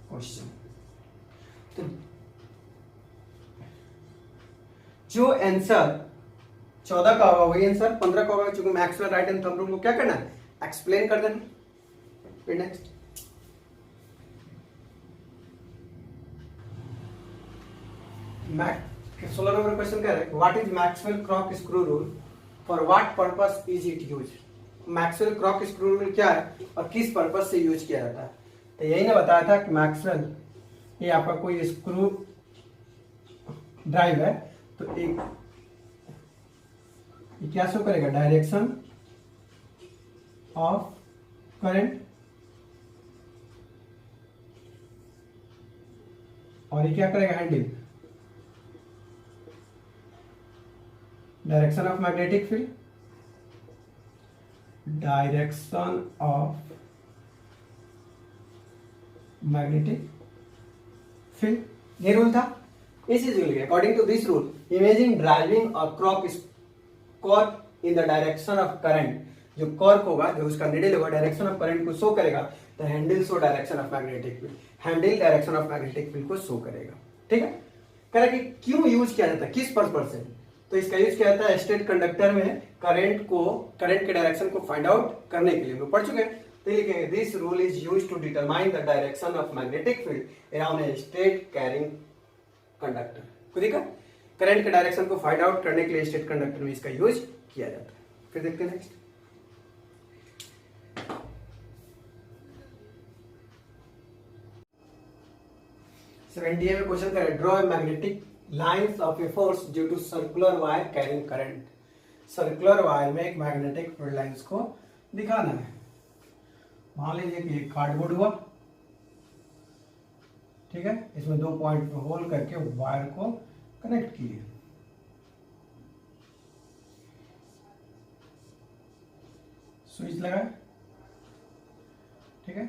क्वेश्चन। तो जो आंसर 14 का होगा वही आंसर 15 का होगा, क्योंकि Maxwell right hand thumb rule को क्या करना है, एक्सप्लेन कर देना। फिर नेक्स्ट मैक 16 नंबर क्वेश्चन कह रहे हैं what is Maxwell क्रॉक screw rule, for what purpose is it use. Maxwell क्रॉक screw rule क्या है और किस पर्पस से यूज किया जाता है। तो यही ने बताया था कि मैक्सवेल ये आपका कोई स्क्रू ड्राइव है, तो एक ये क्या शो करेगा, डायरेक्शन ऑफ करंट, और ये क्या करेगा, handle direction of magnetic field, direction of magnetic field. ये रूल था। इस रूल के according to this rule imagine driving a cork in the direction of current, जो कॉर्क होगा, जो उसका निडल होगा, डायरेक्शन ऑफ करंट को शो करेगा, तो handle show direction of magnetic field, handle direction of magnetic field को शो करेगा। ठीक है, कह रहा कि क्यों यूज किया जाता है, किस पर्पस से। तो इसका यूज किया जाता है स्टेट कंडक्टर में करंट के डायरेक्शन को फाइंड आउट करने के लिए। हम लोग पढ़ चुके हैं। तो लिखेंगे this rule is used to determine the direction of magnetic field around a straight carrying conductor. को देखा, करंट के डायरेक्शन को फाइंड आउट करने के लिए स्टेट कंडक्टर में इसका यूज किया जाता है। फिर देखते हैं नेक्स्ट। 70 में क्वेश्चन करें, draw magnetic lines of a force due to circular wire carrying current. Circular wire में एक मैग्नेटिक फील्ड लाइंस को दिखाना है। मान लीजिए कि एक कार्डबोर्ड हुआ, ठीक है, इसमें 2 पॉइंट पे होल करके वायर को कनेक्ट किए। स्विच लगाए, ठीक है,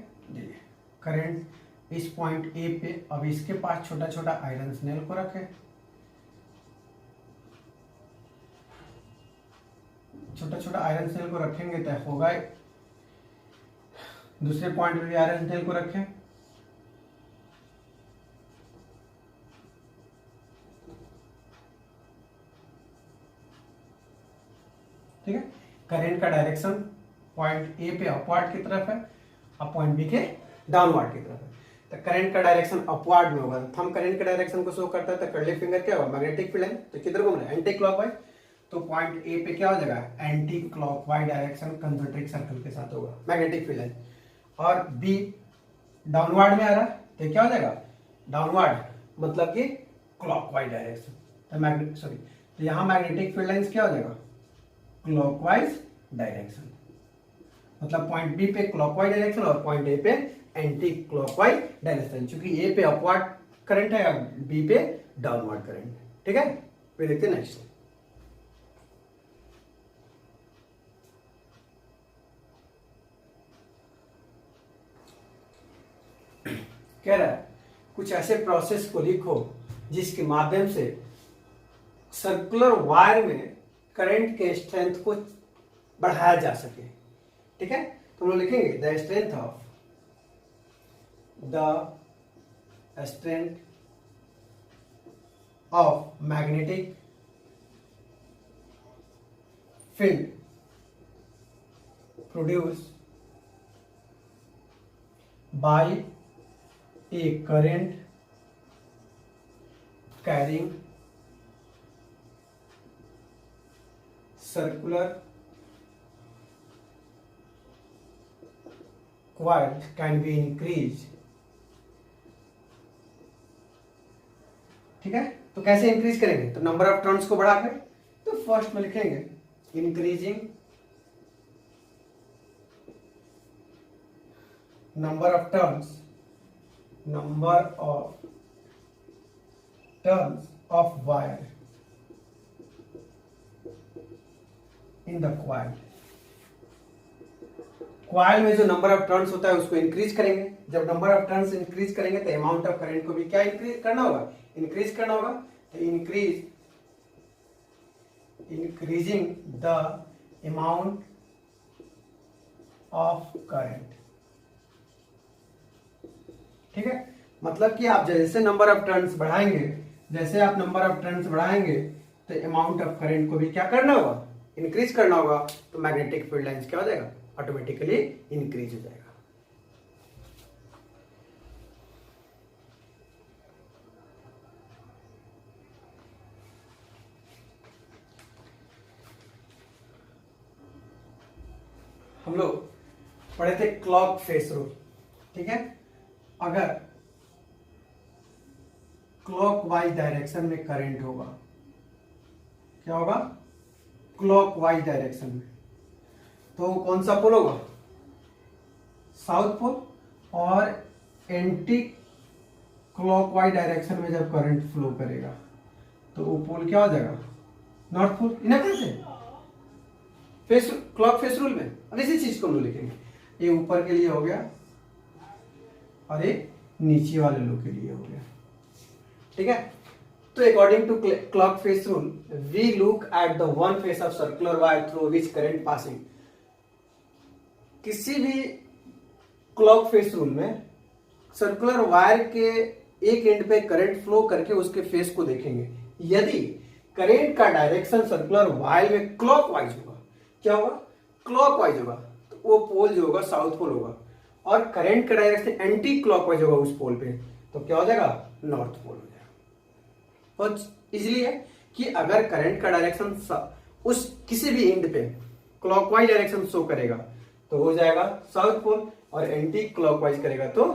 करंट इस पॉइंट ए पे, अब इसके पास छोटा छोटा आयरन स्नेल को रखे, छोटा छोटा आयरन स्नेल को रखेंगे तो होगा। दूसरे पॉइंट पे भी आयरन स्नेल को रखें, ठीक है। करंट का डायरेक्शन पॉइंट ए पे अपवर्ड की तरफ है और पॉइंट बी के डाउनवर्ड की तरफ है। तो करंट का डायरेक्शन अपवर्ड में होगा। थंब करंट के डायरेक्शन को शो करता है, तो कर्ली फिंगर क्या होगा, मैग्नेटिक फील्ड है, तो किधर घूम रहा है, एंटी क्लॉकवाइज। तो पॉइंट ए पे क्या हो जाएगा, anti clockwise direction concentric circle के साथ होगा, मैग्नेटिक फील्ड है। और बी डाउनवर्ड में आ रहा है तो क्या हो जाएगा, डाउनवर्ड, मतलब कि क्लॉकवाइज डायरेक्शन। तो यहाँ मैग्नेटिक फील्ड लाइंस क्या हो जाएगा, क्लॉकवाइज डायरेक्शन, मतलब पॉइंट बी पे क्लॉकवाइज डायरेक्शन और पॉइंट ए पे एंटी क्लॉकवाइज डायरेक्शन, क्योंकि ए पे अपवर्ड करंट है और बी पे डाउनवर्ड करंट, ठीक है। फिर देखते हैं नेक्स्ट। कह रहा है कुछ ऐसे प्रोसेस को लिखो जिसके माध्यम से सर्कुलर वायर में करंट के स्ट्रेंथ को बढ़ाया जा सके, ठीक है। तो हम लोग लिखेंगे the strength of magnetic field produce by A current carrying circular coil can be increased, ठीक है। तो कैसे इंक्रीज करेंगे, तो नंबर ऑफ टर्न्स को बढ़ाकर, तो फर्स्ट में लिखेंगे increasing number of turns of wire in the coil में जो नंबर ऑफ टर्न्स होता है उसको इंक्रीज करेंगे। जब नंबर ऑफ टर्न्स इंक्रीज करेंगे तो अमाउंट ऑफ करंट को भी क्या इंक्रीज करना होगा, इंक्रीज करना होगा। तो increasing the amount of current, ठीक है। मतलब कि आप जैसे नंबर ऑफ टर्न्स बढ़ाएंगे, जैसे आप नंबर ऑफ टर्न्स बढ़ाएंगे तो अमाउंट ऑफ करंट को भी क्या करना होगा, इंक्रीज करना होगा। तो मैग्नेटिक फील्ड लाइंस क्या हो जाएगा, ऑटोमेटिकली इंक्रीज हो जाएगा। हम लोग पढ़े थे क्लॉक फेस रूल, ठीक है। अगर क्लॉकवाइज डायरेक्शन में करंट होगा, क्या होगा, क्लॉकवाइज डायरेक्शन में, तो कौन सा पोल होगा, साउथ पोल। और एंटी क्लॉकवाइज डायरेक्शन में जब करंट फ्लो करेगा तो वो पोल क्या हो जाएगा, नॉर्थ पोल। इन्हें कैसे फेस क्लॉक फेस रूल में अब इसी चीज को हम लोग लिखेंगे, ये ऊपर के लिए हो गया और ये नीचे वाले लोग के लिए हो गया, ठीक है। तो according to clock face rule we look at the one face of circular wire through which current passing. किसी भी क्लॉक फेस रूल में सर्कुलर वायर के एक एंड पे करंट फ्लो करके उसके फेस को देखेंगे। यदि करंट का डायरेक्शन सर्कुलर वायर में क्लॉकवाइज होगा, क्या होगा, क्लॉकवाइज होगा, तो वो पोल जो होगा साउथ पोल होगा। और करंट का डायरेक्शन एंटी क्लॉकवाइज होगा उस पोल पे, तो क्या हो जाएगा, नॉर्थ पोल हो जाएगा। और इसलिए है कि अगर करंट का डायरेक्शन उस किसी भी एंड पे क्लॉकवाइज डायरेक्शन शो करेगा तो हो जाएगा साउथ पोल, और एंटी क्लॉकवाइज करेगा तो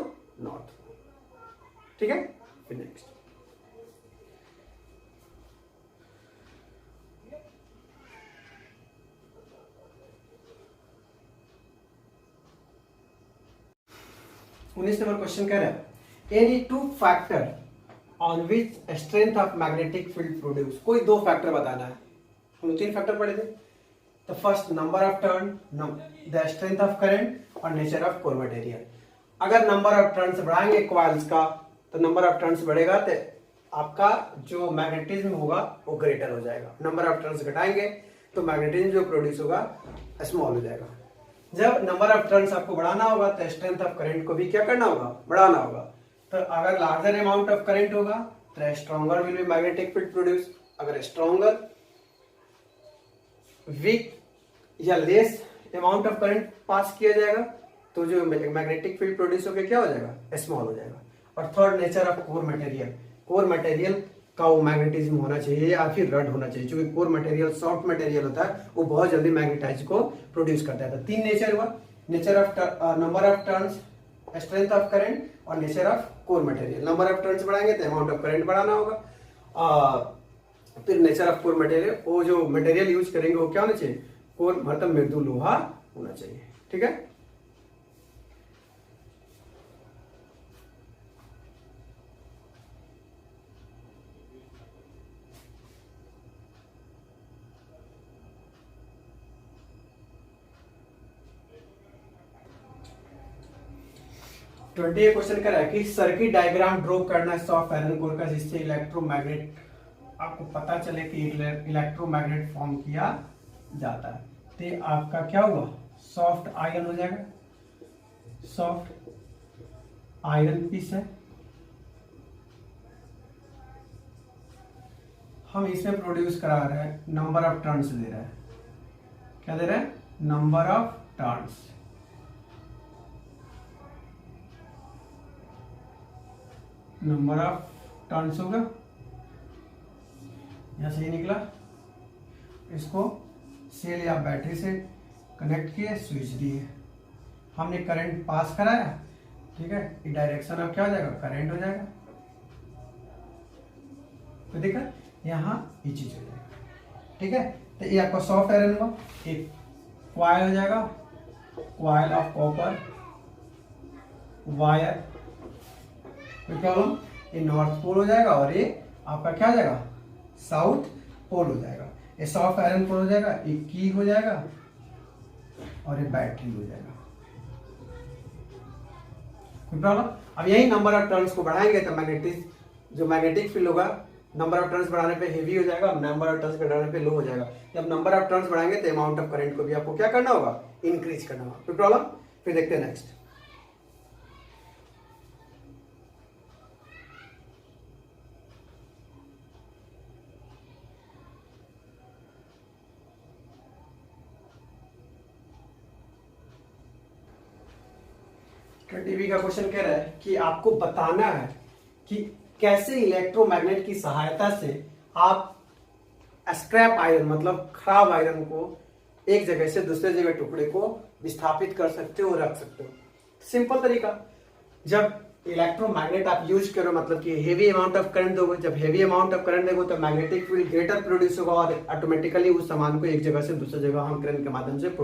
नॉर्थ पोल, ठीक है। फिर नेक्स्ट। उन्नीस नंबर क्वेश्चन कह रहा है any two factor on which strength of magnetic field produce. कोई दो फैक्टर बताना है। हम 3 फैक्टर पढ़े थे। तो first number of turn, the strength of current और नेचर ऑफ कोर मटेरियल। अगर नंबर ऑफ टर्न्स बढ़ाएंगे कॉइल्स का तो नंबर ऑफ टर्न्स बढ़ेगा तो आपका जो मैग्नेटिज्म होगा वो ग्रेटर हो जाएगा। नंबर ऑफ टर्न्स घटाएंगे तो मैग्नेटिज्म जो प्रोड्यूस होगा स्मॉल हो जाएगा। जब नंबर ऑफ टर्न्स आपको बढ़ाना होगा तो स्ट्रेंथ ऑफ करंट को भी क्या करना होगा, बढ़ाना होगा। तो अगर लार्जर अमाउंट ऑफ करंट होगा तो stronger will be magnetic field produce. अगर स्ट्रॉन्गर, वीक या less amount of current pass किया जाएगा तो जो मैग्नेटिक फील्ड प्रोड्यूस होकर क्या हो जाएगा, स्मॉल हो जाएगा। और third nature of core material. Core material का वो मैग्नेटिज्म होना चाहिए या फिर रड होना चाहिए, क्योंकि कोर मटेरियल सॉफ्ट मटेरियल होता है, वो बहुत जल्दी मैग्नेटाइज को प्रोड्यूस करता है। तो 3 नेचर हुआ, nature of number of turns, strength of current और nature of core material. Number of turns बढ़ाएंगे तो अमाउंट ऑफ करंट बढ़ाना होगा। फिर नेचर ऑफ कोर मटेरियल, वो जो मटेरियल यूज करेंगे वो क्या होना चाहिए, कोर मतलब मृदु लोहा होना चाहिए। ठीक है। ट्वेंटी क्वेश्चन कर रहा है कि सर्किट डायग्राम ड्रॉ करना सॉफ्ट आयरन कोर का, जिससे इलेक्ट्रोमैग्नेट आपको पता चले कि इलेक्ट्रोमैग्नेट फॉर्म किया जाता है। तो आपका क्या होगा, सॉफ्ट आयरन हो जाएगा। सॉफ्ट आयरन पीस है, हम इसमें प्रोड्यूस करा रहे हैं, नंबर ऑफ टर्न्स दे रहा है। क्या दे रहा है, number of turns. Number of turns होगा, यहां से ही निकला। इसको सेल या बैटरी से कनेक्ट किए, स्विच दिए, हमने करंट पास कराया। ठीक है, ये डायरेक्शन अब क्या हो जाएगा, करंट हो जाएगा। तो देखा यहाँ ये चीज हो जाएगा। ठीक है, तो ये आपका सॉफ्ट आयरन हुआ। एक कॉइल हो जाएगा, कॉइल ऑफ कॉपर वायर। कोई प्रॉब्लम, ये नॉर्थ पोल हो जाएगा और ये आपका क्या हो जाएगा, साउथ पोल हो जाएगा। ये सॉफ्ट आयरन पोल हो जाएगा, ये की हो जाएगा और ये बैटरी हो जाएगा। कोई प्रॉब्लम। अब यही नंबर ऑफ टर्न्स को बढ़ाएंगे तो मैग्नेटिक फील्ड होगा, नंबर ऑफ टर्न्स बढ़ाने पे हेवी हो जाएगा, नंबर ऑफ टर्न्स बढ़ाने पे लो हो जाएगा। जब नंबर ऑफ टर्न्स बढ़ाएंगे तो अमाउंट ऑफ करंट को भी आपको क्या करना होगा, इंक्रीज करना होगा। कोई प्रॉब्लम। फिर देखते हैं नेक्स्ट। टीवी का क्वेश्चन कह रहा है कि आपको बताना है कि कैसे इलेक्ट्रोमैग्नेट की सहायता से आप स्क्रैप आयरन मतलब खराब आयरन को एक जगह से दूसरे जगह टुकड़े को विस्थापित कर सकते हो, रख सकते हो। सिंपल तरीका, जब इलेक्ट्रोमैग्नेट आप यूज करो मतलब कि हेवी अमाउंट ऑफ करंट दोगे, जब हेवी अमाउंट ऑफ करंट दोगे तो मैग्नेटिक फील्ड ग्रेटर प्रोड्यूस होगा और ऑटोमेटिकली उस सामान को एक जगह से दूसरी जगह हम करंट के माध्यम से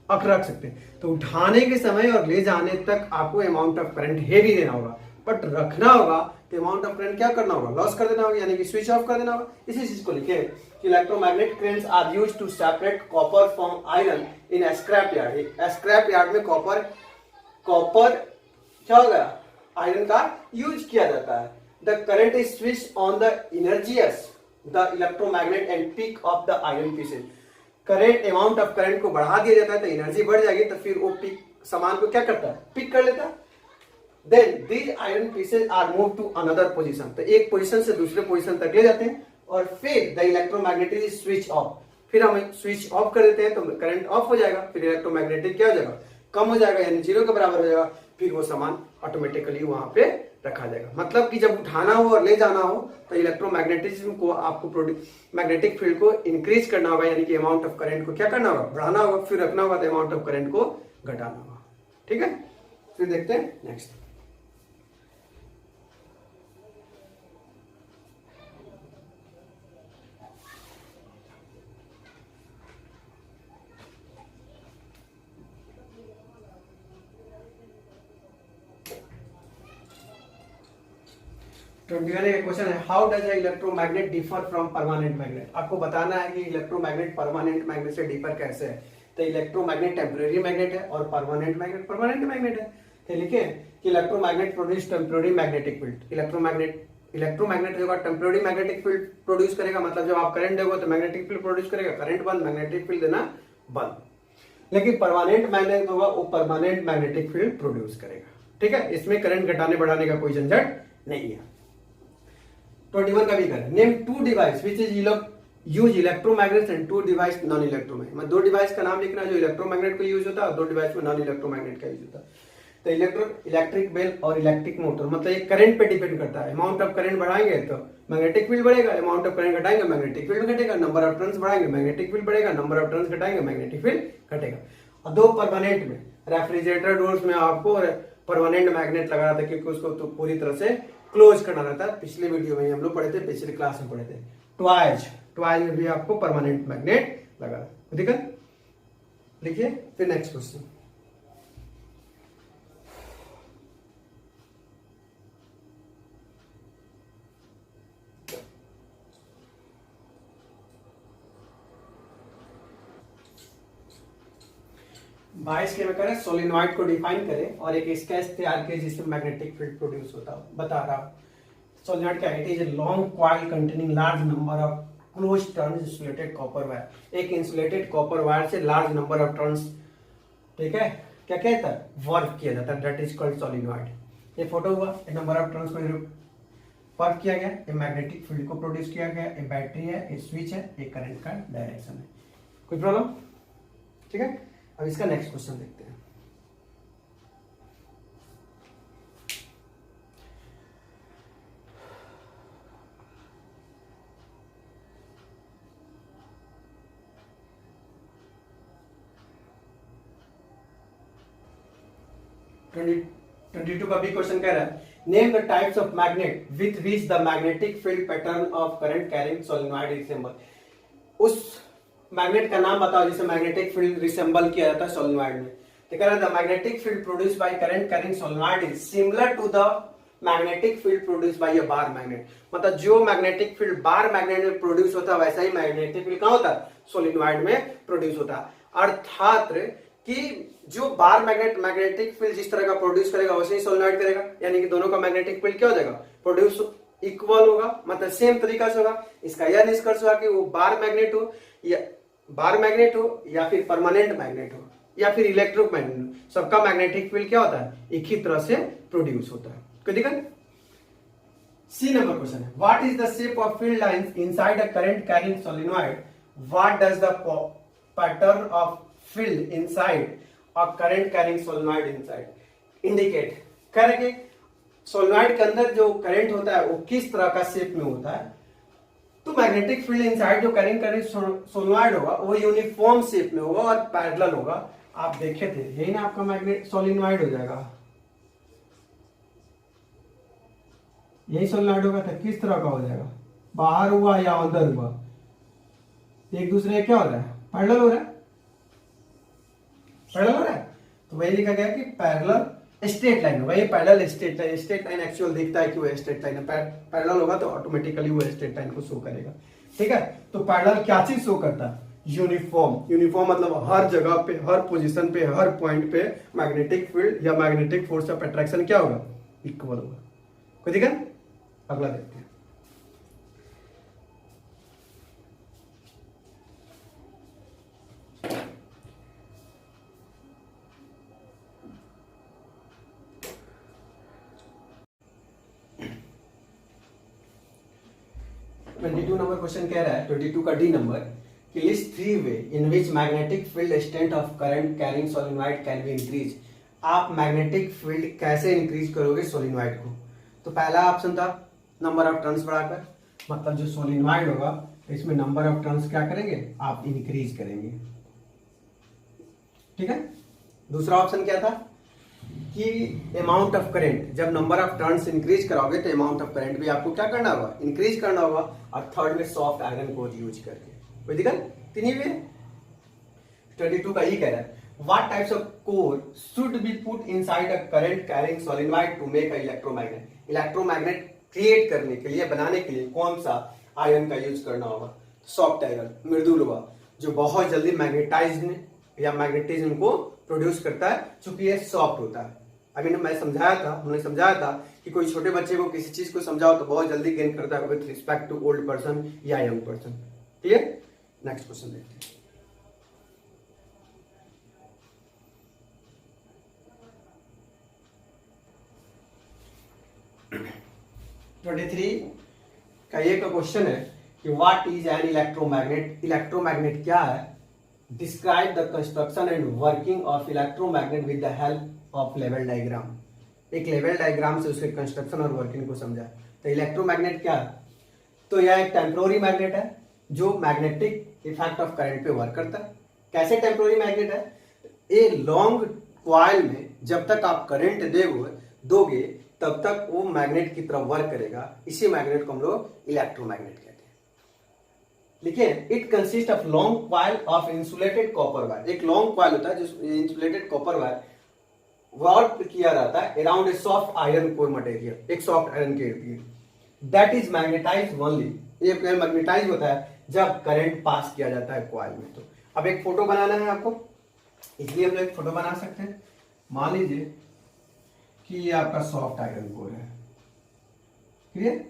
रख सकते हैं। तो उठाने के समय और ले जाने तक आपको अमाउंट ऑफ करंट हेवी देना होगा, बट रखना होगा तो अमाउंट ऑफ करंट क्या करना होगा, लॉस कर देना होगा, यानी कि स्विच ऑफ कर देना होगा। इसी चीज को लिखे कि electromagnet currents are used to separate copper from iron in scrap yard. Scrap yard में कॉपर क्या हो गया, आयरन का यूज किया जाता है। The current is switch on the energises the electromagnet and pick off the iron pieces. Current amount of current को बढ़ा दिया जाता है तो एनर्जी बढ़ जाएगी, तो फिर वो पिक सामान को क्या करता है, पिक कर लेता है। Then these iron pieces are move to another position. तो एक पोजीशन से दूसरे पोजीशन तक ले जाते हैं और फिर the electromagnetic is switch off. फिर हम स्विच ऑफ कर देते हैं तो करंट ऑफ हो जाएगा, फिर इलेक्ट्रोमैग्नेटिक क्या हो जाएगा, कम हो जाएगा, यानी 0 के बराबर हो जाएगा। फिर वो सामान ऑटोमेटिकली वहां पे रखा जाएगा। मतलब कि जब उठाना हो और ले जाना हो तो इलेक्ट्रोमैग्नेटिज्म को आपको मैग्नेटिक फील्ड को इंक्रीज करना होगा, यानी कि अमाउंट ऑफ करंट को क्या करना होगा, बढ़ाना होगा, फिर रखना होगा तो अमाउंट ऑफ करंट को घटाना होगा। ठीक है, फिर देखते हैं नेक्स्ट। 21 का क्वेश्चन है, how does electromagnet differ from permanent magnet. आपको बताना है कि इलेक्ट्रोमैग्नेट परमानेंट मैग्नेट से डिफर कैसे है। तो इलेक्ट्रोमैग्नेट टेम्परेरी मैग्नेट है और परमानेंट मैग्नेट परमानेंट मैग्नेट है। तो लिखिए कि electromagnet produce temporary magnetic field. Electromagnet जो टेम्परेरी मैग्नेटिक फील्ड प्रोड्यूस करेगा, मतलब जब आप करंट दोगे तो मैग्नेटिक फील्ड प्रोड्यूस करेगा, करंट बंद, मैग्नेटिक फील्ड देना बंद। लेकिन परमानेंट मैग्नेट होगा वो परमानेंट मैग्नेटिक फील्ड प्रोड्यूस करेगा। ठीक है, इसमें करंट घटाने बढ़ाने का कोई झंझट नहीं है। 21 का भी करें, name two device which is use electromagnet and two device non electromagnet. मतलब दो डिवाइस का नाम लिखना जो इलेक्ट्रोमैग्नेट को यूज होता है और दो डिवाइस में नॉन इलेक्ट्रोमैग्नेट का यूज होता है। तो इलेक्ट्रिक बेल और इलेक्ट्रिक मोटर, मतलब ये करंट पे डिपेंड करता है। अमाउंट ऑफ करंट बढ़ाएंगे तो मैग्नेटिक फील्ड बढ़ेगा, अमाउंट ऑफ करंट घटाएंगे मैग्नेटिक फील्ड घटेगा, नंबर ऑफ टर्न्स बढ़ाएंगे मैग्नेटिक फील्ड बढ़ेगा, नंबर ऑफ टर्न्स घटाएंगे मैग्नेटिक फील्ड घटेगा। और दो परमानेंट में रेफ्रिजरेटर डोर्स में आपको परमानेंट मैग्नेट लगा रहा था क्योंकि उसको तो पूरी तरह से क्लोज करना रहता है। पिछले वीडियो में हम लोग पढ़े थे, पिछले क्लास में पढ़े थे। ट्वाइज में भी आपको परमानेंट मैग्नेट लगा रहा है। ठीक है, लिखिए फिर नेक्स्ट क्वेश्चन। बाईस के में करें, सोलिनॉइड को डिफाइन करें और एक स्केच तैयार करें जिसमें मैग्नेटिक फील्ड प्रोड्यूस होता है। बता रहा हूं सोलिनॉइड क्या है, it is a long coil containing large number of close turns insulated copper wire. एक इंसुलेटेड कॉपर वायर से लार्ज नंबर ऑफ टर्न्स, ठीक है, क्या कहता है, वर्क किया जाता है, दैट इज कॉल्ड सोलिनॉइड। ये फोटो हुआ, एक नंबर ऑफ टर्न्स को वर्क किया गया, ये मैग्नेटिक फील्ड को प्रोड्यूस किया गया, ये बैटरी है, ये स्विच है, ये करंट का डायरेक्शन है। कोई प्रॉब्लम? ठीक है, अब इसका नेक्स्ट क्वेश्चन देखते हैं। ट्वेंटी टू का भी क्वेश्चन कह रहा है, name the types of magnet with which the magnetic field pattern of current carrying solenoid resemble. उस मैग्नेट का नाम बताओ जिसे मैग्नेटिक फील्ड रिसेंबल किया जाता है सोलिनॉइड में। तो कह रहा है the magnetic field produced by current carrying solenoid is similar to the magnetic field produced by a bar magnet. मतलब जो मैग्नेटिक फील्ड बार मैग्नेट में प्रोड्यूस होता है वैसा ही मैग्नेटिक फील्ड कहां होता है, सोलिनॉइड में प्रोड्यूस होता है। अर्थात कि जो बार मैग्नेटिक फील्ड जिस तरह का प्रोड्यूस करेगा वैसे ही सोलिनॉइड करेगा, यानी कि दोनों का मैग्नेटिक फील्ड क्या हो जाएगा, प्रोड्यूस इक्वल होगा, मतलब सेम तरीका से होगा। इसका यह निष्कर्ष हुआ कि वो बार मैग्नेट हो या फिर परमानेंट मैग्नेट हो या फिर इलेक्ट्रोमैग्नेट हो, सबका मैग्नेटिक फील्ड क्या होता है, एक ही तरह से प्रोड्यूस होता है। कोई दिक्कत? सी नंबर क्वेश्चन है, what is the shape of field lines inside a current carrying solenoid, what does the pattern of field inside a current carrying solenoid inside indicate. कह रहे कि सोलिनॉइड के अंदर जो करंट होता है वो किस तरह का शेप में होता है। तो मैग्नेटिक फील्ड इनसाइड जो करंट कैरिंग सोलिनॉइड होगा वो यूनिफॉर्म शेप में होगा और पैरेलल होगा। आप देखे थे यही ना आपका मैग्नेट सोलिनॉइड हो जाएगा, यही सोलिनॉइड होगा। तो किस तरह का हो जाएगा, बाहर हुआ या अंदर हुआ, एक दूसरे क्या हो रहा है, पैरेलल हो रहा है, पैरेलल हो रहा है। तो वही लिखा गया कि पैरेलल स्ट्रेट लाइन होगा, ये पैरेलल स्ट्रेट लाइन एक्चुअल दिखता है कि वो स्ट्रेट लाइन है, पैरेलल होगा तो ऑटोमेटिकली वो स्ट्रेट लाइन को शो करेगा। ठीक है, तो पैरेलल क्या चीज शो करता है, यूनिफॉर्म मतलब हर जगह पे, हर पोजीशन पे, हर पॉइंट पे मैग्नेटिक फील्ड या मैग्नेटिक फोर्स ऑफ अट्रैक्शन क्या होगा, इक्वल होगा। कोई दिक्कत? अगला देखते हैं। नंबर क्वेश्चन कह रहा है 22 का डी नंबर कि list 3 way in which magnetic field strength of current carrying solenoid can be increase. आप मैग्नेटिक फील्ड कैसे इंक्रीज करोगे सोलिनॉइड को। तो पहला ऑप्शन था नंबर ऑफ टर्न्स बढ़ाकर, मतलब जो सोलिनॉइड होगा इसमें नंबर ऑफ टर्न्स क्या करेंगे, आप इंक्रीज करेंगे। ठीक है, दूसरा ऑप्शन क्या था कि अमाउंट ऑफ करंट, जब नंबर ऑफ टर्न्स इंक्रीज कराओगे तो अमाउंट ऑफ करंट भी आपको क्या करना होगा, इंक्रीज करना होगा। और थर्ड में सॉफ्ट आयरन कोर यूज करके। कोई दिक्कत? तीन ही वे। 22 का ही कह रहा है what types of core should be put inside a current carrying solenoid to make a electromagnet. Electromagnet create करने के लिए, बनाने के लिए कौन सा आयरन का यूज करना होगा? सॉफ्ट आयरन, मृदुल हुआ, जो बहुत जल्दी मैग्नेटाइज या मैग्नेटिज्म को प्रोड्यूस करता है, चूंकि ये सॉफ्ट होता है। अभी मैं समझाया था, हमने समझाया था कि कोई छोटे बच्चे को किसी चीज को समझाओ तो बहुत जल्दी गेन करता है with respect to old person या young person. Clear? Next question देखते हैं। 23 का ये का क्वेश्चन है कि what is an electromagnet? Electromagnet क्या है? Describe the construction and working of electromagnet with the help of level diagram. एक लेवल डायग्राम से उसके कंस्ट्रक्शन और वर्किंग को समझा। तो इलेक्ट्रोमैग्नेट क्या है? तो यह एक टेम्पोररी मैग्नेट है जो मैग्नेटिक इफेक्ट ऑफ करंट पे वर्क करता है। कैसे टेम्पोररी मैग्नेट है? ए लॉन्ग कॉइल में जब तक आप करंट दोगे तब तक वो मैग्नेट की तरफ वर्क करेगा। इसी मैग्नेट को हम लोग इलेक्ट्रोमैग्नेट कहते हैं। लिखिए, it consist of long coil of insulated copper wire. एक लॉन्ग कॉइल होता है जो इंसुलेटेड कॉपर वायर वर्क किया जाता है around a soft iron core material, एक सॉफ्ट आयरन के इर्द गिर्द। दैट इज मैग्नेटाइज ओनली, ये मैग्नेटाइज होता है जब करंट पास किया जाता है कॉइल में। तो अब एक फोटो बनाना है आपको, इसलिए हम लोग एक फोटो बना सकते हैं। मान लीजिए कि ये आपका सॉफ्ट आयरन कोर है, क्लियर?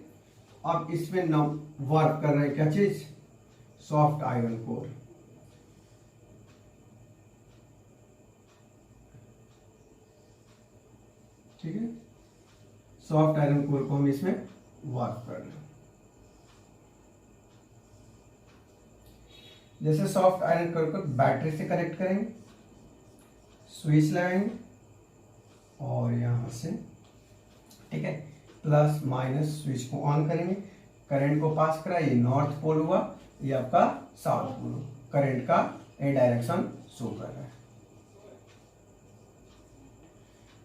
अब इसमें वर्क कर रहे हैं क्या चीज? Soft iron core. ठीक है, सॉफ्ट आयरन कोर को हम इसमें वर्क कर रहे हैं। जैसे सॉफ्ट आयरन कोर को बैटरी से कनेक्ट करेंगे, स्विच लगाएंगे और यहां से, ठीक है, प्लस माइनस स्विच को ऑन करेंगे, करंट को पास करा, ये नॉर्थ पोल हुआ, ये आपका साउथ पोल हुआ। करंट का ए डायरेक्शन शो कर रहा है।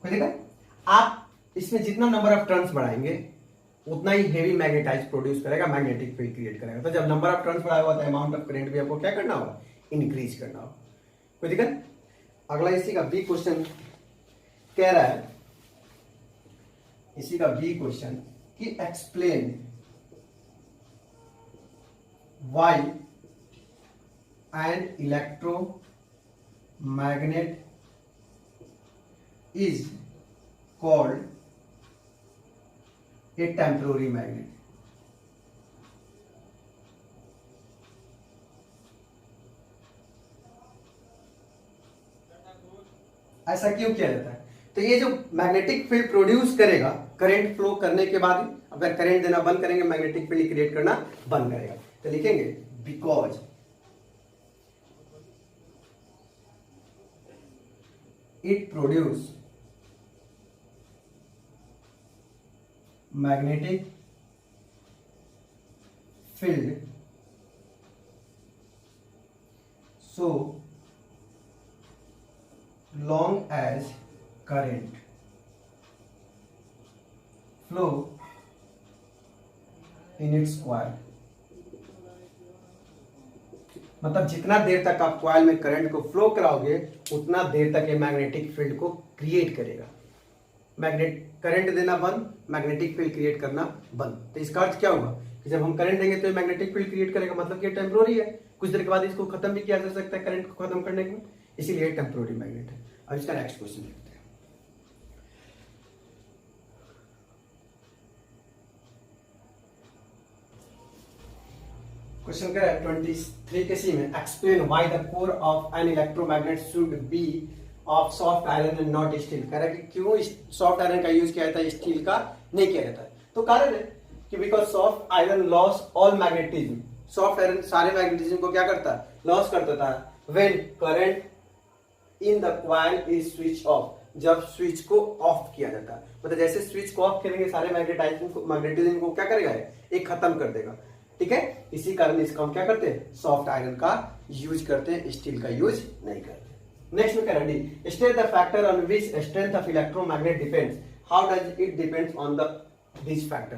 कोई देखा? आप इसमें जितना नंबर ऑफ टर्न्स बढ़ाएंगे उतना ही हेवी मैग्नेटाइज प्रोड्यूस करेगा, मैग्नेटिक फील्ड क्रिएट करेगा। तो जब नंबर ऑफ टर्न्स बढ़ाया हुआ तो अमाउंट ऑफ करंट भी आपको क्या करना होगा? इंक्रीज करना होगा। कोई दिक्कत? अगला इसी का बी क्वेश्चन कह रहा है, इसी का बी क्वेश्चन कि explain why an electromagnet is called a temporary magnet. ऐसा क्यों किया जाता है? तो ये जो मैग्नेटिक फील्ड प्रोड्यूस करेगा करंट फ्लो करने के बाद ही, अगर करंट देना बंद करेंगे मैग्नेटिक फील्ड क्रिएट करना बंद करेगा। तो लिखेंगे because it produce magnetic field so long as current flow in its coil। मतलब जितना देर तक आप कॉइल में करंट को फ्लो कराओगे उतना देर तक ये मैग्नेटिक फील्ड को क्रिएट करेगा। मैग्नेट करंट देना बंद, मैग्नेटिक फील्ड क्रिएट करना बंद। तो इसका अर्थ क्या होगा कि जब हम करंट देंगे तो ये मैग्नेटिक फील्ड क्रिएट करेगा, मतलब कि टेम्पोररी है, कुछ देर के बाद इसको खत्म भी किया जा सकता है करंट को खत्म करने के लिए, इसीलिए टेम्पोररी मैग्नेट है। अब इसका नेक्स्ट क्वेश्चन देखते हैं। क्वेश्चन क्या है 23 के सी में, explain why the core of an electromagnet should be of soft iron and not steel. कह रहा है कि क्यों सॉफ्ट आयरन का यूज किया जाता है, स्टील का नहीं किया जाता है। तो कारण है कि because soft iron loss all magnetism. Soft iron सारे मैग्नेटिज्म को क्या करता है? लॉस कर देता है। When current in the coil is switch off, जब स्विच को ऑफ किया जाता है। मतलब जैसे स्विच को ऑफ करेंगे सारे मैग्नेटिज्म को क्या करेगा? एक खत्म कर देगा। ठीक है, इसी कारण इसका हम क्या करते हैं? सॉफ्ट आयरन का यूज करते हैं, स्टील का यूज नहीं करते। नेक्स्ट में कह रहा है state the factor on which strength of electromagnet depends. How does it depends on the this factor.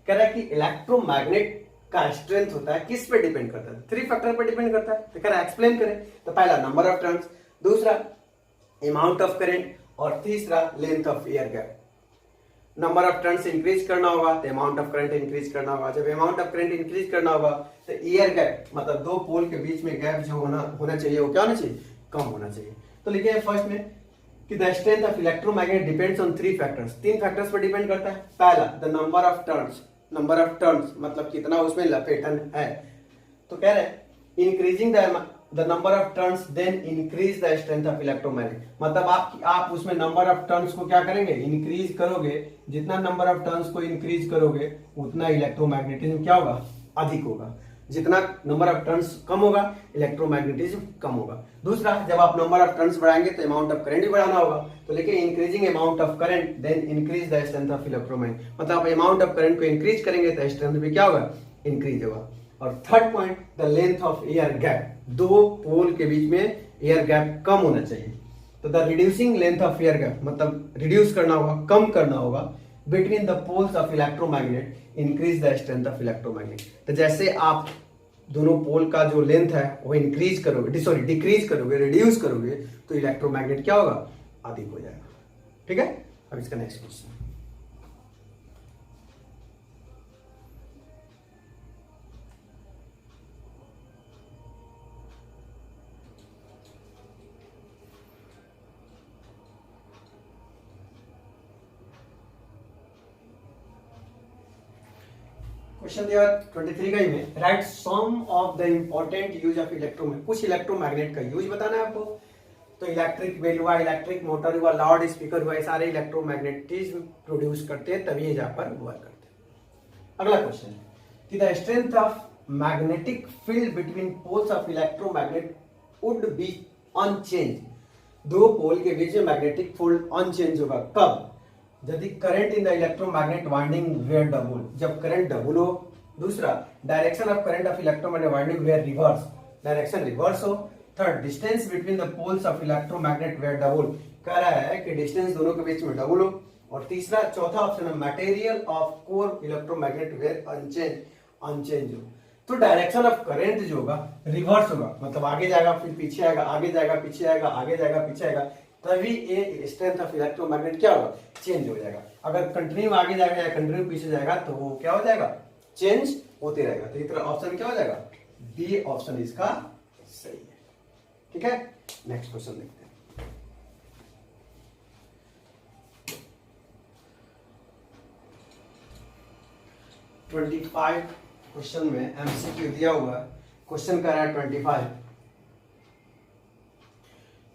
कह रहा है कि इलेक्ट्रोमैग्नेट का स्ट्रेंथ होता है किस पे डिपेंड करता है? 3 फैक्टर पर डिपेंड करता है। तो कह रहा है एक्सप्लेन करें। तो पहला नंबर ऑफ टर्न्स, दूसरा अमाउंट ऑफ करंट और तीसरा length of air gap. Number of turns increase करना होगा तो अमाउंट ऑफ करंट इंक्रीज करना होगा। जब अमाउंट ऑफ करंट इंक्रीज करना होगा तो एयर गैप मतलब दो पोल के बीच में गैप जो होना चाहिए वो क्या होना चाहिए, कम होना चाहिए। तो लिखे फर्स्ट में कि the strength of electromagnet depends on three factors, तीन फैक्टर्स पर डिपेंड करता है। पहला the number of turns, number of turns मतलब कितना उसमें लपेटन है। तो कह रहे हैं increasing the number of turns then increase the strength of electromagnet, मतलब आप उसमें नंबर ऑफ टर्न्स को क्या करेंगे, इंक्रीज करोगे। जितना नंबर ऑफ टर्न्स को इंक्रीज करोगे उतना इलेक्ट्रोमैग्नेटिज्म क्या होगा, अधिक होगा। जितना नंबर ऑफ टर्न्स कम होगा इलेक्ट्रोमैग्नेटिज्म कम होगा। दूसरा जब आप नंबर ऑफ टर्न्स बढ़ाएंगे तो अमाउंट ऑफ करंट भी बढ़ाना होगा। तो लेकिन increasing amount of current then increase the strength of electromagnet, मतलब आप अमाउंट ऑफ करंट को इंक्रीज करेंगे तो स्ट्रेंथ भी क्या होगा, इंक्रीज होगा। और third point the length of air gap, दो पोल के बीच में एयर गैप कम होना चाहिए। तो the reducing length of air gap मतलब रिड्यूस करना होगा, कम करना होगा between the poles of electromagnet increase the strength of electromagnet. तो जैसे आप दोनों पोल का जो लेंथ है वो इंक्रीज करोगे, सॉरी डिक्रीज करोगे, रिड्यूस करोगे तो इलेक्ट्रोमैग्नेट क्या होगा, अधिक हो जाएगा। ठीक है, अब इसका नेक्स्ट क्वेश्चन। क्वेश्चन दिया 23 का ही में, write some of the important use of electromagnet, कुछ इलेक्ट्रोमैग्नेट का यूज बताना है आपको। तो इलेक्ट्रिक बेल हुआ, इलेक्ट्रिक मोटर हुआ, लाउड स्पीकर हुआ, ये सारे इलेक्ट्रोमैग्नेटिज्म प्रोड्यूस करते हैं तभी ये जहां पर वर्क करते हैं। अगला क्वेश्चन है कि the strength of magnetic field between poles of electromagnet would be unchanged, दो पोल के बीच में मैग्नेटिक फील्ड अनचेंज होगा कब, यदि current in the electromagnet winding were double, जब करंट डबल हो। दूसरा direction of current of electromagnet winding were reverse, direction reverse हो। Third distance between the poles of electromagnet were double, कह रहा है कि डिस्टेंस दोनों के बीच में डबल हो। और तीसरा चौथा ऑप्शन है material of core electromagnet were unchanged हो। तो डायरेक्शन ऑफ करंट जो होगा रिवर्स होगा, मतलब आगे जाएगा फिर पीछे आएगा, आगे जाएगा पीछे आएगा, आगे जाएगा पीछे आएगा, तभी ये स्ट्रेंथ ऑफ इलेक्ट्रोमैग्नेट क्या होगा, चेंज हो जाएगा। अगर कंटिन्यू आगे जाएगा या कंटिन्यू पीछे जाएगा तो वो क्या हो जाएगा, चेंज होते रहेगा। तो इतना ऑप्शन क्या हो जाएगा, डी ऑप्शन इसका सही है। ठीक है, नेक्स्ट क्वेश्चन देखते हैं। ट्वेंटी 25 क्वेश्चन में एमसीक्यू दिया हुआ है। क्वेश्चन कर रहा है 25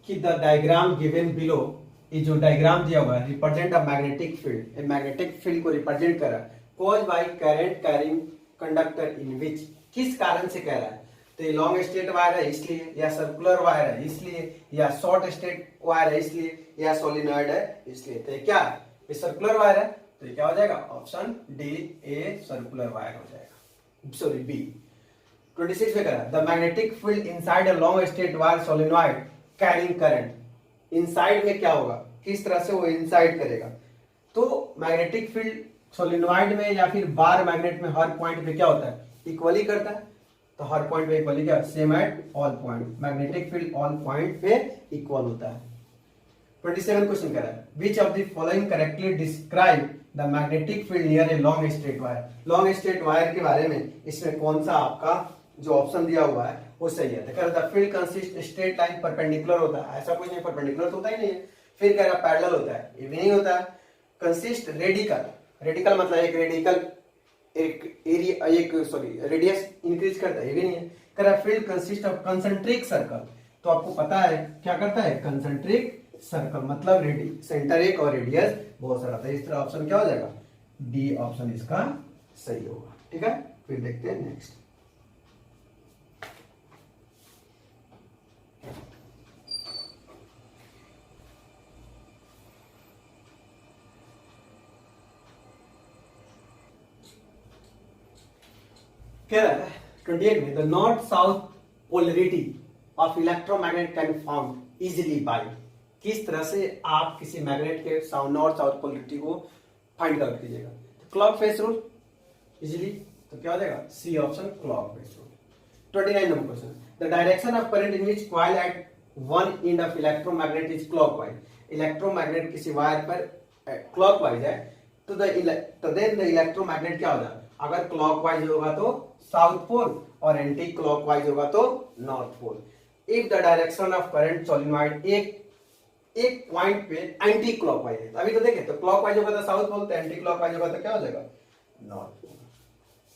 कि द डायग्राम गिवन बिलो, ये जो डायग्राम दिया हुआ है represent a magnetic field, magnetic field को रिप्रेजेंट कर रहा है cause by current carrying conductor in which, किस कारण से कह रहा है। तो ये लॉन्ग स्ट्रेट वायर है इसलिए, या सर्कुलर वायर है इसलिए, या शॉर्ट स्ट्रेट वायर है इसलिए, या सोलिनॉइड है इसलिए। तो ये क्या है, ये सर्कुलर वायर है, तो ये क्या हो जाएगा, option D a circular wire हो जाएगा, सॉरी बी। 26 में कह रहा है the magnetic field inside a long straight wire solenoid carrying current, inside में क्या होगा, किस तरह से वो इनसाइड करेगा। तो मैग्नेटिक फील्ड सोलिनॉइड में या फिर बार मैग्नेट में हर पॉइंट पे क्या होता है, इक्वली करता है। तो हर पॉइंट पे इक्वली क्या, same at all point, magnetic field all point पे इक्वल होता है। 27 क्वेश्चन कर रहा है which of the following correctly describe the magnetic field near a long straight wire, long straight wire के बारे में इसमें कौन सा आपका जो ऑप्शन दिया हुआ है वो सही है। तो the field consist straight line perpendicular होता है, ऐसा कुछ नहीं, परपेंडिकुलर तो होता ही नहीं है। फिर कह रहा पैरेलल होता है, ये भी नहीं होता है। कंसिस्ट रेडिकल, रेडिकल मतलब एक रेडिकल एक एरिया, एक सॉरी रेडियस इंक्रीज करता है, ये भी नहीं है। कह रहा field consist of concentric circle, तो आपको पता है क्या करता है, कंसेंट्रिक सर्कल मतलब सेंटर एक और रेडियस बहुत सारा था। इस तरह ऑप्शन क्या हो जाएगा, डी ऑप्शन इसका सही होगा। ठीक है, फिर देखते हैं नेक्स्ट। कह रहा है 28 में the north south polarity of electromagnet can found easily by, किस तरह से आप किसी मैग्नेट के नॉर्थ साउथ पोलरिटी को फाइंड आउट कीजिएगा। तो क्लॉक फेस रूल इजीली, तो क्या हो जाएगा, C option clock face rule. 29 number question, the direction of current in which coil at one end of electromagnet is clockwise, electromagnet किसी wire पर clockwise है तो देन द इलेक्ट्रोमैग्नेट क्या होगा, अगर क्लॉकवाइज होगा तो साउथ पोल और एंटी क्लॉकवाइज होगा तो north pole. If the direction of current solenoid एक पॉइंट पे एंटी क्लॉकवाइज है, अभी तो देखे तो क्लॉकवाइज होगा तो साउथ पोल, तो एंटी क्लॉकवाइज होगा तो क्या हो जाएगा, नॉर्थ पोल।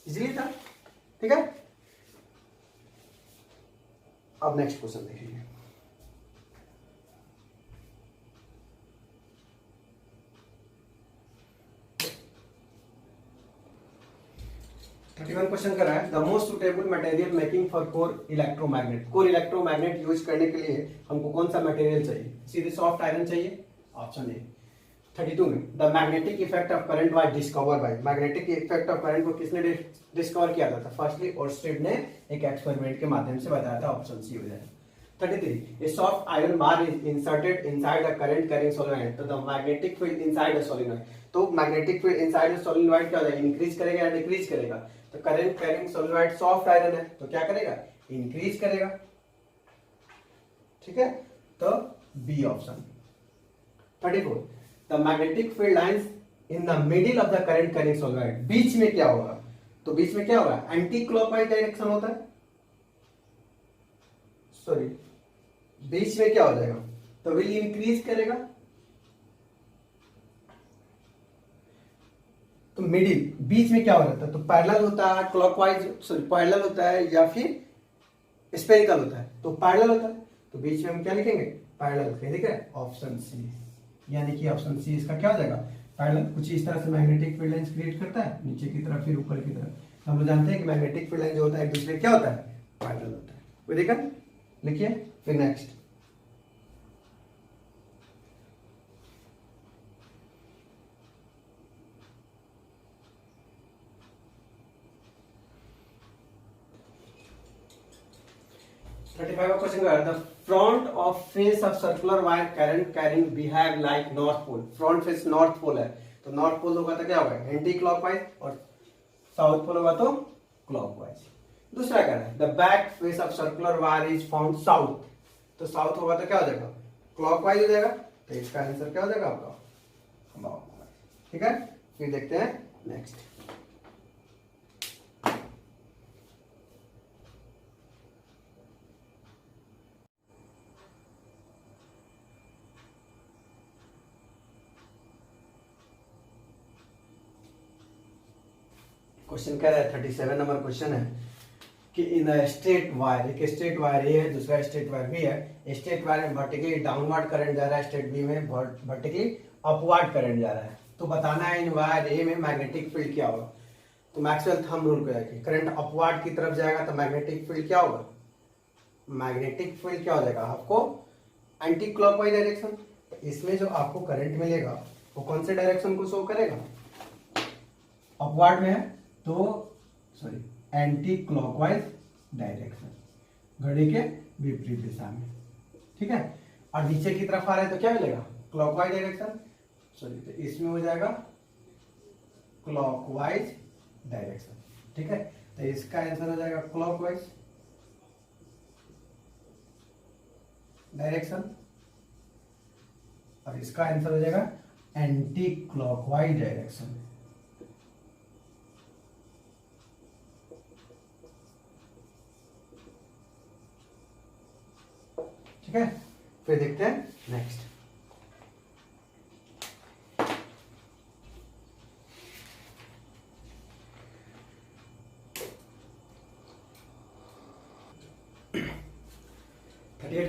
इजीली था, ठीक है। अब नेक्स्ट क्वेश्चन देखेंगे। क्वेश्चन कर रहा है, the most suitable material making for core electromagnet. Core electromagnet use करने के लिए हमको कौन सा मटेरियल चाहिए, सीधे सॉफ्ट आयरन चाहिए, ऑप्शन ए। 32 में the magnetic effect of current was discover by, magnetic effect of current को किसने डिस्कवर किया था, फर्स्टली ओर्स्टेड ने एक एक्सपेरिमेंट के माध्यम से बताया था, ऑप्शन सी हो जाएगा। 33 a soft iron bar is inserted inside a current carrying solenoid, तो the magnetic field inside a solenoid, तो magnetic field inside a solenoid क्या हो जाएगा, इंक्रीज करेगा या डिक्रीज करेगा, तो current carrying solenoid soft iron है तो क्या करेगा, इंक्रीज करेगा, ठीक है, तो B option. 34 the magnetic field lines in the middle of the current carrying solenoid, बीच में क्या होगा, तो बीच में क्या होगा, एंटी क्लॉकवाइज डायरेक्शन होता है, सॉरी बीच में क्या हो जाएगा, तो विल इंक्रीज करेगा, तो मिडिल बीच में क्या हो जाता है, तो पैरेलल होता है, क्लॉकवाइज सॉरी पैरेलल होता है या फिर स्फेरिकल होता है, तो पैरेलल होता है, तो बीच में हम क्या लिखेंगे, पैरेलल, ठीक है, ऑप्शन सी, यानी कि ऑप्शन सी इसका क्या हो जाएगा, पैरेलल। कुछ इस तरह से मैग्नेटिक फील्ड लाइंस क्रिएट करता है, नीचे की तरफ फिर ऊपर की तरफ। हम लोग जानते हैं कि मैग्नेटिक फील्ड लाइन जो होता है एक दूसरे क्या होता है, पैरेलल होता है। कोई दिक्कत, लिखिए फिर next. Question the front of face of circular wire current carrying behave like north pole, front face north pole है, तो नॉर्थ पोल होगा तो क्या होगा, एंटी क्लॉकवाइज, और साउथ पोल होगा तो क्लॉकवाइज। दूसरा क्या है, the back face of circular wire is found south, तो साउथ होगा तो क्या हो जाएगा, क्लॉकवाइज हो जाएगा, तो इसका आंसर क्या हो जाएगा आपका, क्लॉकवाइज, ठीक है। फिर देखते हैं नेक्स्ट। क्वेश्चन कह रहा है 37 नंबर क्वेश्चन है कि इन स्ट्रेट वायर, एक स्ट्रेट वायर ए है, दूसरा स्ट्रेट वायर बी है, स्ट्रेट वायर में वर्टिकली डाउनवर्ड करंट जा रहा है, स्ट्रेट बी में वर्टिकली अपवर्ड करंट जा रहा है, तो बताना है इन वायर ए में मैग्नेटिक फील्ड क्या होगा। तो मैक्सवेल थंब रूल को जाके करंट अपवर्ड की तरफ जाएगा तो मैग्नेटिक फील्ड क्या होगा, मैग्नेटिक फील्ड क्या हो जाएगा आपको, एंटी क्लॉकवाइज डायरेक्शन। इसमें जो आपको करंट मिलेगा वो कौन से डायरेक्शन को शो करेगा, अपवर्ड में है तो सॉरी एंटी क्लॉकवाइज डायरेक्शन, घड़ी के विपरीत दिशा में, ठीक है। और नीचे की तरफ आ रहा है तो क्या मिलेगा, क्लॉकवाइज डायरेक्शन, सॉरी तो इसमें हो जाएगा क्लॉकवाइज डायरेक्शन, ठीक है। तो इसका आंसर हो जाएगा क्लॉकवाइज डायरेक्शन, और इसका आंसर हो जाएगा एंटी क्लॉकवाइज डायरेक्शन। ठीक है, फिर देखते हैं नेक्स्ट।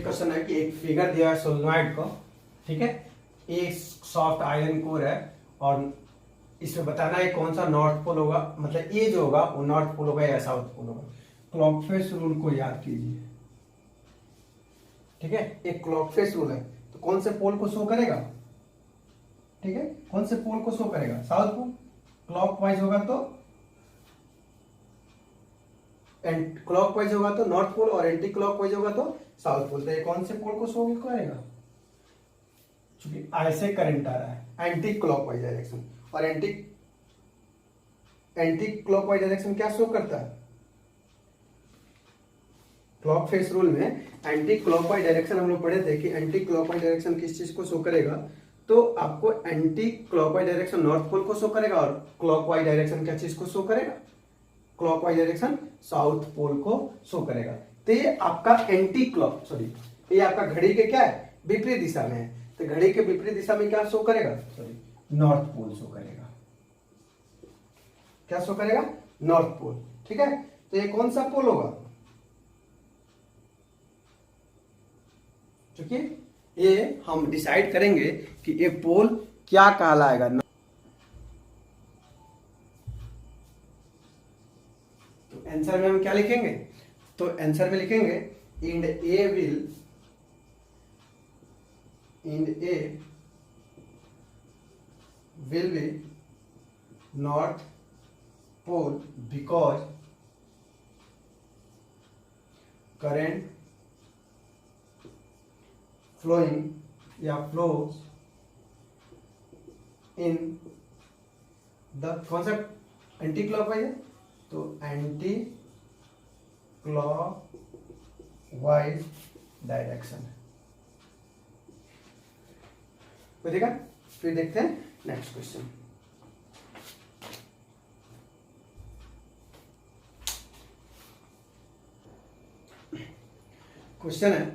क्वेश्चन है कि एक फिगर दिया है सोलेनॉइड को, ठीक है, एक सॉफ्ट आयरन कोर है और इसमें बताना है कौन सा नॉर्थ पोल होगा, मतलब ये जो होगा वो नॉर्थ पोल होगा या साउथ पोल होगा। क्लॉक फेस रूल को याद कीजिए, ठीक है, एक क्लॉक फेस रूल है तो कौन से पोल को शो करेगा, ठीक है, कौन से पोल को शो करेगा, साउथ पोल। क्लॉकवाइज होगा तो क्लॉकवाइज होगा तो नॉर्थ पोल और एंटी क्लॉकवाइज होगा तो साउथ पोल। तो ये कौन से पोल को शो करेगा, क्योंकि ऐसे करंट आ रहा है एंटी क्लॉकवाइज डायरेक्शन, और एंटी क्लॉकवाइज डायरेक्शन क्या शो करता है, क्लॉक फेस रूल में एंटी क्लॉकवाइज डायरेक्शन हम लोग पढ़े थे कि एंटी क्लॉकवाइज डायरेक्शन किस चीज को शो करेगा, तो आपको anti clockwise direction north pole को शो करेगा और क्लॉकवाइज डायरेक्शन क्या चीज को शो करेगा, क्लॉकवाइज डायरेक्शन साउथ पोल को शो करेगा। तो ये आपका एंटी क्लॉक सॉरी ये आपका घड़ी के क्या है, विपरीत दिशा में है। तो घड़ी के विपरीत दिशा में क्या शो करेगा, सॉरी नॉर्थ पोल शो करेगा। क्या शो करेगा, नॉर्थ पोल। ठीक है, तो ये कौन सा पोल होगा, क्योंकि ये हम डिसाइड करेंगे कि ये पोल क्या कहलाएगा। तो आंसर में हम क्या लिखेंगे, तो आंसर में लिखेंगे end A will be north pole because current flowing या flows in the कौन सा एंटी क्लॉकवाइज है, तो एंटी क्लॉकवाइज डायरेक्शन। कोई देखा, फिर देखते हैं नेक्स्ट क्वेश्चन। क्वेश्चन है,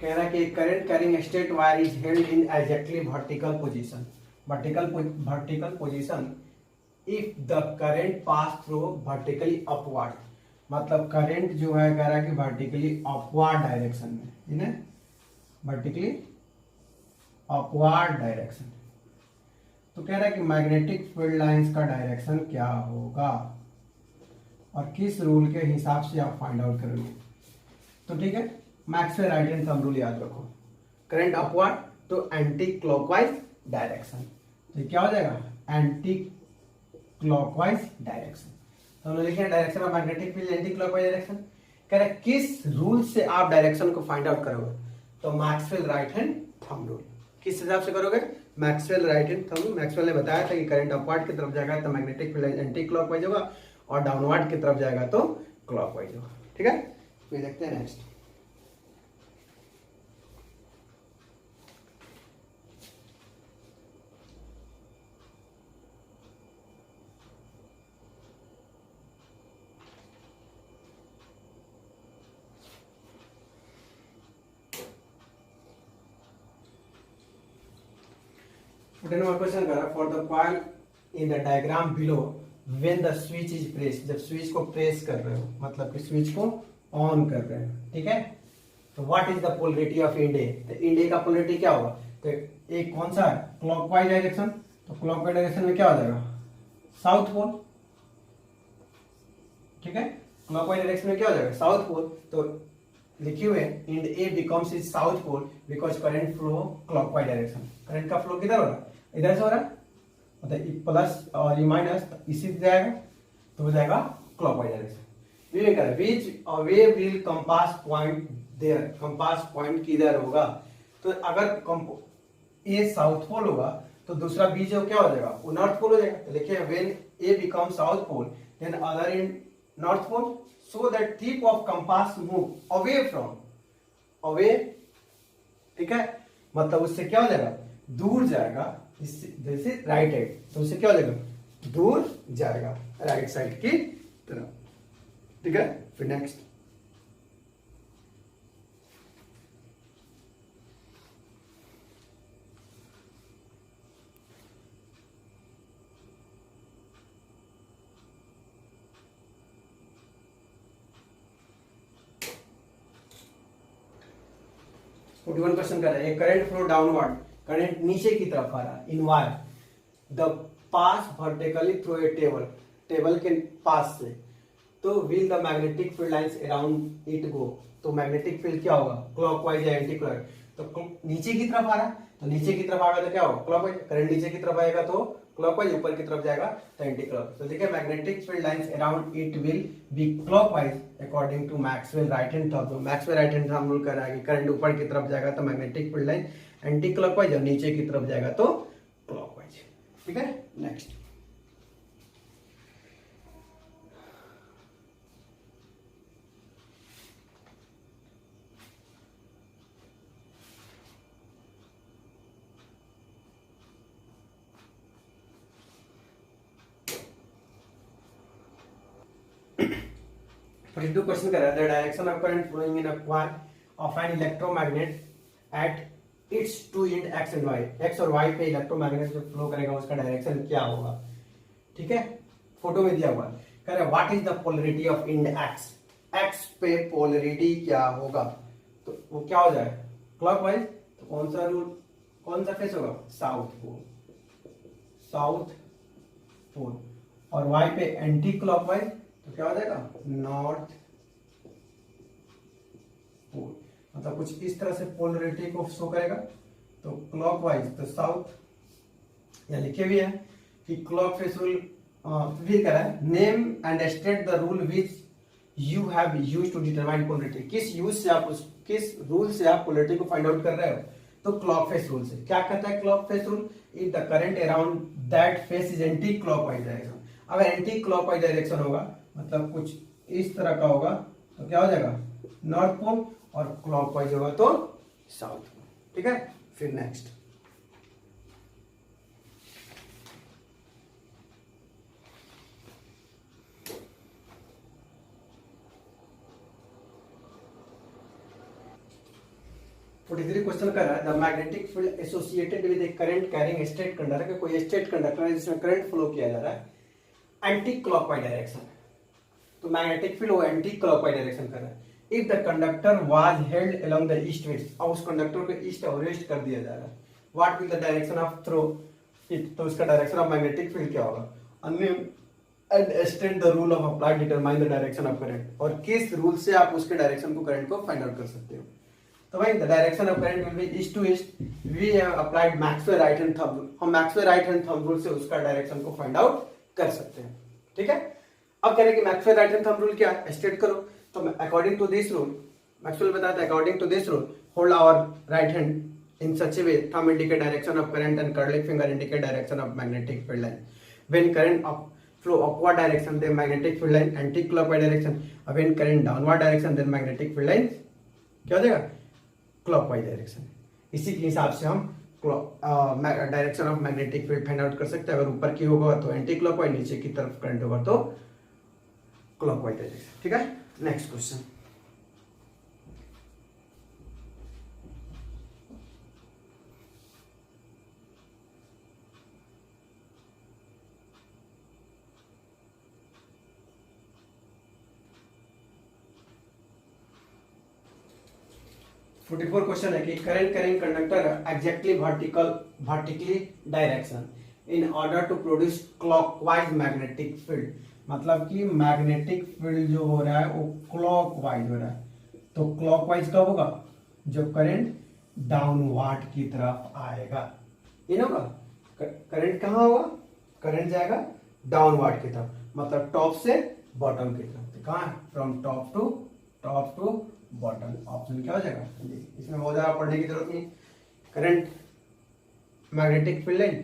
कह रहा है कि current carrying state wire is held in exactly vertical position, vertical position if the current pass through vertically upward. मतलब करंट जो है कह रहा है कि वर्टिकली अपवर्ड डायरेक्शन में, इन्हें वर्टिकली अपवर्ड डायरेक्शन। तो कह रहा है कि मैग्नेटिक फील्ड लाइंस का डायरेक्शन क्या होगा और किस रूल के हिसाब से आप फाइंड आउट करोगे। तो ठीक है, Maxwell right hand thumb rule याद रखो, करंट अपवर्ड तो एंटी क्लॉकवाइज डायरेक्शन, तो क्या हो जाएगा एंटी क्लॉकवाइज डायरेक्शन। तो हमने लिखे direction of magnetic field anti clockwise direction. कह रहे किस रूल से आप डायरेक्शन को फाइंड आउट करोगे, तो Maxwell right hand thumb rule. किस हिसाब से करोगे, Maxwell right hand thumb rule. Maxwell ने बताया था कि करंट अपवर्ड की तरफ जाएगा तो मैग्नेटिक फील्ड एंटी क्लॉकवाइज होगा और डाउनवर्ड की तरफ जाएगा तो क्लॉकवाइज होगा। ठीक है, फिर देखते हैं नेक्स्ट। क्वेश्चन कर रहा for the coil in the diagram below when the switch is press, जब स्विच को प्रेस कर रहे हो मतलब कि स्विच को ऑन कर रहे हो। ठीक है, तो what is the polarity of end A, तो इंड ए का पोलरिटी क्या होगा, तो एक कौन सा है क्लॉकवाइज डायरेक्शन, तो क्लॉकवाइज डायरेक्शन में क्या हो जाएगा साउथ पोल। ठीक है, क्लॉकवाइज डायरेक्शन में क्या हो जाएगा साउथ पोल। तो लिखे हुए end A becomes is south pole because current flow clockwise direction. Current का फ्लो किधर हो रहा है, इधर से हो रहा है, मतलब प्लस और ये माइनस इसी से जाएगा तो हो जाएगा clockwise direction. Which way will compass point there, compass point किधर होगा, तो अगर ए साउथ पोल होगा तो दूसरा बी जो क्या हो जाएगा वो नॉर्थ पोल हो जाएगा। तो देखिए when A become south pole then other in north pole, so that tip of compass move away from away. ठीक है, मतलब उससे क्या हो जाएगा दूर जाएगा, जैसे राइट हैंड तो उससे क्या हो जाएगा दूर जाएगा राइट साइड की तरफ। ठीक है, फिर नेक्स्ट। क्वेश्चन कर रहा है करंट फ्लो डाउनवर्ड, करंट नीचे की तरफ आ रहा है in wire the pass vertically through a table, table के पास से, तो will the magnetic field lines around it go, तो मैग्नेटिक फील्ड क्या होगा क्लॉकवाइज या एंटी क्लॉकवाइज। तो नीचे की तरफ आ रहा है तो नीचे की तरफ आएगा तो क्या होगा क्लॉकवाइज, करंट नीचे की तरफ आएगा तो क्लॉकवाइज, ऊपर की तरफ जाएगा तो एंटी क्लॉकवाइज। तो देखिए magnetic field lines around it will be clockwise according to Maxwell right hand thumb rule. Maxwell right hand thumb rule कर रहा है कि करंट ऊपर की तरफ जाएगा तो magnetic field line anti clockwise और नीचे की तरफ जाएगा तो क्लॉकवाइज। ठीक है, नेक्स्ट। 42 क्वेश्चन कर रहा है, the direction of current flowing in a coil of an electromagnet at its two end X end Y, X और वाई पे इलेक्ट्रोमैग्नेट जो फ्लो करेगा उसका डायरेक्शन क्या होगा। ठीक है, फोटो में दिया हुआ है, कह रहा है what is the polarity of end X, X पे पोलरिटी क्या होगा, तो वो क्या हो जाएगा क्लॉकवाइज। तो कौन सा रूल, कौन सा फेस होगा, साउथ पोल, साउथ पोल। और वाई पे एंटी क्लॉकवाइज तो क्या हो जाएगा नॉर्थ पोल। मतलब कुछ इस तरह से पोलरिटी को शो करेगा। तो क्लॉकवाइज तो साउथ, या लिखे भी है कि क्लॉक फेस रूल फिर कह रहा है name and state the rule which you have used to determine polarity, किस यूज से आप उस किस रूल से आप पोलरिटी को फाइंड आउट कर रहे हो। तो क्लॉक फेस रूल से। क्या कहता है clock face rule, if the current around that face is anti clockwise direction. अगर एंटी क्लॉकवाइज डायरेक्शन होगा मतलब कुछ इस तरह का होगा तो क्या हो जाएगा नॉर्थ पोल, और क्लॉकवाइज होगा तो साउथ पोल। ठीक है, फिर नेक्स्ट 43 क्वेश्चन कर रहा है the magnetic field associated with A current carrying state conductor, कोई स्टेट कंडक्टर है जिसमें करंट फ्लो किया जा रहा है एंटी क्लॉकवाइज डायरेक्शन। तो मैग्नेटिक फील्ड वो एंटी क्लॉकवाइज डायरेक्शन कर रहा है। If the conductor was held along the east west, और उस कंडक्टर को ईस्ट और वेस्ट कर दिया जा रहा है, what will the direction of throw it, तो उसका डायरेक्शन ऑफ मैग्नेटिक फील्ड क्या होगा। अन्य and state the rule of apply determine the direction of current, और किस रूल से आप उसके डायरेक्शन को करंट को फाइंड आउट कर सकते हो। तो भाई the direction of current will be east to east, we have applied Maxwell right hand thumb rule, हम Maxwell right hand thumb rule से उसका डायरेक्शन को फाइंड आउट कर सकते हैं। ठीक है, अब कह रहे हैं कि Maxwell right hand thumb rule क्या है, स्टेट करो। तो according to this rule, Maxwell बताता है according to this rule hold our right hand in such a way thumb indicate direction of current and curling finger indicate direction of magnetic field line. When current flow upward direction then magnetic field line anti-clockwise direction, when current downward direction then magnetic field line क्या हो जाएगा clockwise direction. इसी के हिसाब से हम direction of magnetic field find out कर सकते हैं। अगर ऊपर की होगा तो एंटी क्लॉकवाइज, नीचे की तरफ करंट होगा तो क्लॉकवाइज डायरेक्शन। ठीक है, नेक्स्ट क्वेश्चन 44 क्वेश्चन है कि current carrying conductor exactly vertically direction in order to produce clockwise magnetic field, मतलब कि मैग्नेटिक फील्ड जो हो रहा है वो क्लॉकवाइज हो रहा है। तो क्लॉकवाइज कब होगा, जब करंट डाउनवर्ड की तरफ आएगा, ये ना होगा। करंट कहाँ होगा, करंट जाएगा डाउनवर्ड की तरफ, मतलब टॉप से बॉटम की तरफ। तो कहाँ, from top to bottom. Option क्या हो जाएगा, इसमें बहुत ज्यादा पढ़ने की जरूरत नहीं। करंट मैग्नेटिक फील्ड लाइन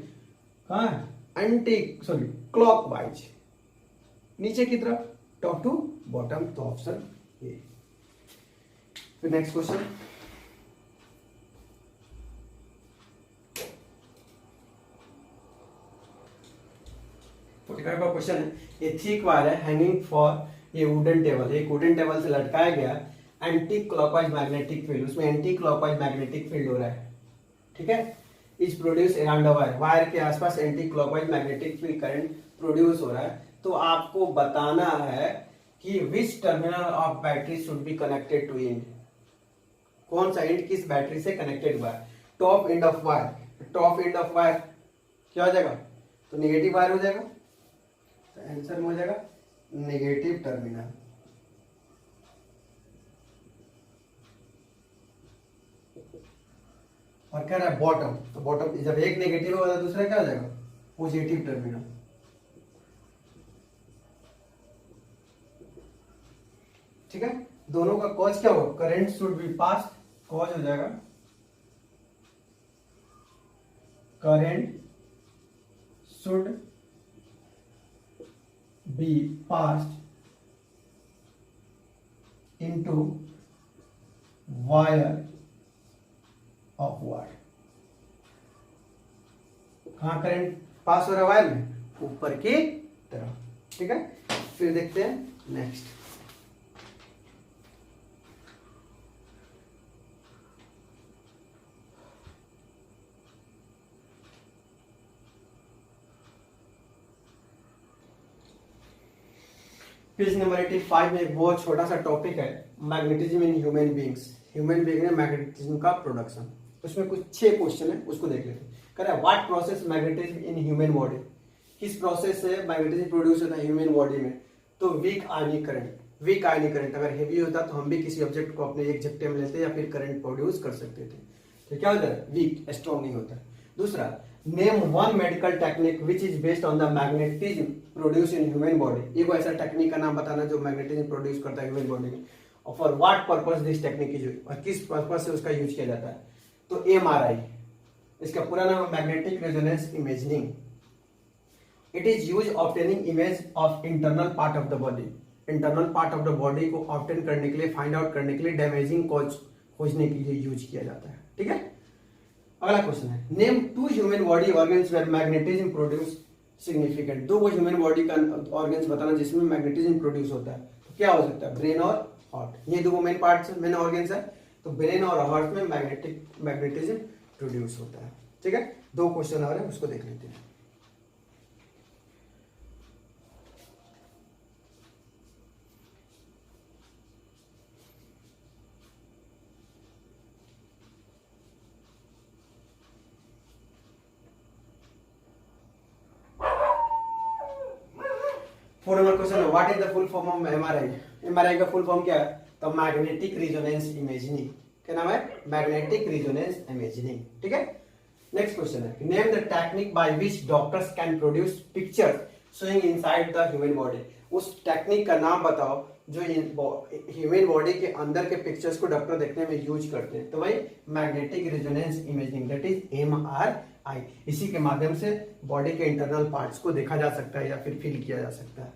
कहाँ है, क्लॉकवाइज नीचे की तरफ, टॉप टू बॉटम, तो ऑप्शन ए। फिर नेक्स्ट क्वेश्चन 45 का क्वेश्चन है, ये थिक वायर है हैंगिंग फॉर ये वुडन टेबल, एक वुडन टेबल से लटकाया गया एंटी क्लॉकवाइज मैग्नेटिक फील्ड, उसमें एंटी क्लॉकवाइज मैग्नेटिक फील्ड हो रहा है। ठीक है, is produce around the wire, wire के आसपास anti clockwise magnetic field current produce हो रहा है। तो आपको बताना है कि विच terminal of battery should be connected to end, कौन सा एंड किस बैटरी से कनेक्टेड हुआ है। Top end of wire, top end of wire क्या हो जाएगा, तो नेगेटिव वायर हो जाएगा। तो आंसर में हो जाएगा नेगेटिव टर्मिनल। और क्या रहा है बॉटम, तो बॉटम जब एक नेगेटिव होगा तो दूसरा क्या हो जाएगा पॉजिटिव टर्मिनल। ठीक है, दोनों का कॉज क्या होगा, current should be pass, cause हो जाएगा current should be passed into wire upward. कहां करंट पास हो रहा है वायर में, ऊपर की तरफ। ठीक है, फिर देखते हैं नेक्स्ट पेज नंबर 85 में एक बहुत छोटा सा टॉपिक है, magnetism in human beings. Human being में मैग्नेटिज्म का प्रोडक्शन, उसमें कुछ 6 क्वेश्चन है, उसको देख लेते हैं। कह रहा है what process magnetism in human body, किस प्रोसेस से मैग्नेटिज्म प्रोड्यूस होता है ह्यूमन बॉडी में। तो वीक आयनिक करंट, वीक आयनिक करंट अगर हेवी होता तो हम भी किसी ऑब्जेक्ट को अपने एक झटके में लेते या फिर करंट प्रोड्यूस कर सकते थे। तो क्या होता है, वीक, स्ट्रॉन्ग नहीं होता। दूसरा, name one medical technique which is based on the magnetism produce in human body. एक ऐसा टेक्निक का नाम बताना जो मैग्नेटिज्म प्रोड्यूस करता है ह्यूमन बॉडी में, और for what purpose this technique is, और किस पर्पस से उसका यूज किया जाता है। तो MRI, इसका पूरा नाम है magnetic resonance imaging. It is use obtaining image of internal part of the body, internal part of the body को ऑब्टेन करने के लिए, फाइंड आउट करने के लिए, डैमेजिंग कॉज खोजने के लिए यूज किया जाता है। ठीक है, अगला क्वेश्चन है, name 2 human body organs where magnetism produce significant. 2 human body का ऑर्गन्स बताना जिसमें मैग्नेटिज्म प्रोड्यूस होता है। तो क्या हो सकता है, ब्रेन और हार्ट, ये 2 मेन पार्ट्स, मेन ऑर्गन्स है। तो ब्रेन और हार्ट में मैग्नेटिज्म प्रोड्यूस होता है। ठीक है, 2 क्वेश्चन और है, उसको देख लेते हैं। फोर नंबर क्वेश्चन है, what is the full form of MRI। MRI का फुल फॉर्म क्या है, तो मैग्नेटिक रिजोनेंस इमेजिंग। क्या नाम है, मैग्नेटिक रिजोनेंस इमेजिंग। ठीक है, नेक्स्ट क्वेश्चन है, name the technique by which doctors can produce pictures showing inside the human body. उस टेक्निक का नाम बताओ जो ह्यूमन बॉडी के अंदर के पिक्चर्स को डॉक्टर देखने में यूज करते हैं। तो भाई magnetic resonance imaging, that is MRI। इसी के माध्यम से बॉडी के इंटरनल पार्ट्स को देखा जा सकता है या फिर फील किया जा सकता है।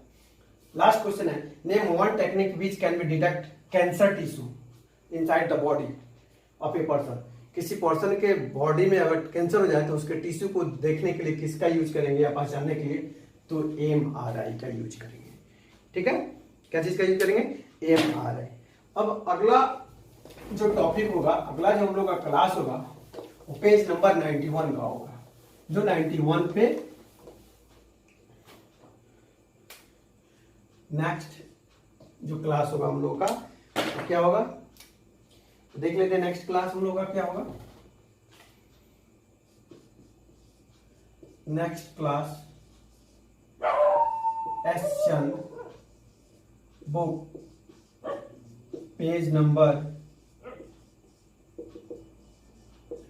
लास्ट क्वेश्चन है, name one technique which can be detect cancer tissue inside the body of a person. किसी पर्सन के बॉडी में अगर कैंसर हो जाए तो उसके टिश्यू को देखने के लिए किसका यूज करेंगे या पहचानने के लिए, तो MRI का यूज करेंगे। ठीक है, क्या चीज का यूज करेंगे, MRI। अब अगला जो टॉपिक होगा, अगला जो हम लोग का क्लास होगा वो पेज नंबर 91 का होगा। जो 91 पे नेक्स्ट जो क्लास होगा हम लोग का तो क्या होगा, देख लेते हैं नेक्स्ट क्लास हम लोग का क्या होगा। Next class S Chand, book, page number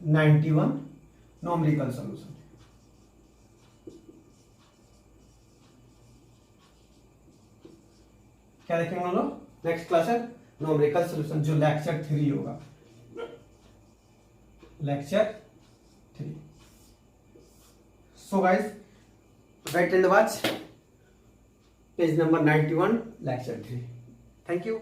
91, numerical solution. क्या देखेंगे हम लोग, नेक्स्ट क्लास है न्यूमेरिकल सॉल्यूशन, जो लेक्चर 3 होगा, lecture 3। So guys, wait and watch page number 91, lecture 3। Thank you.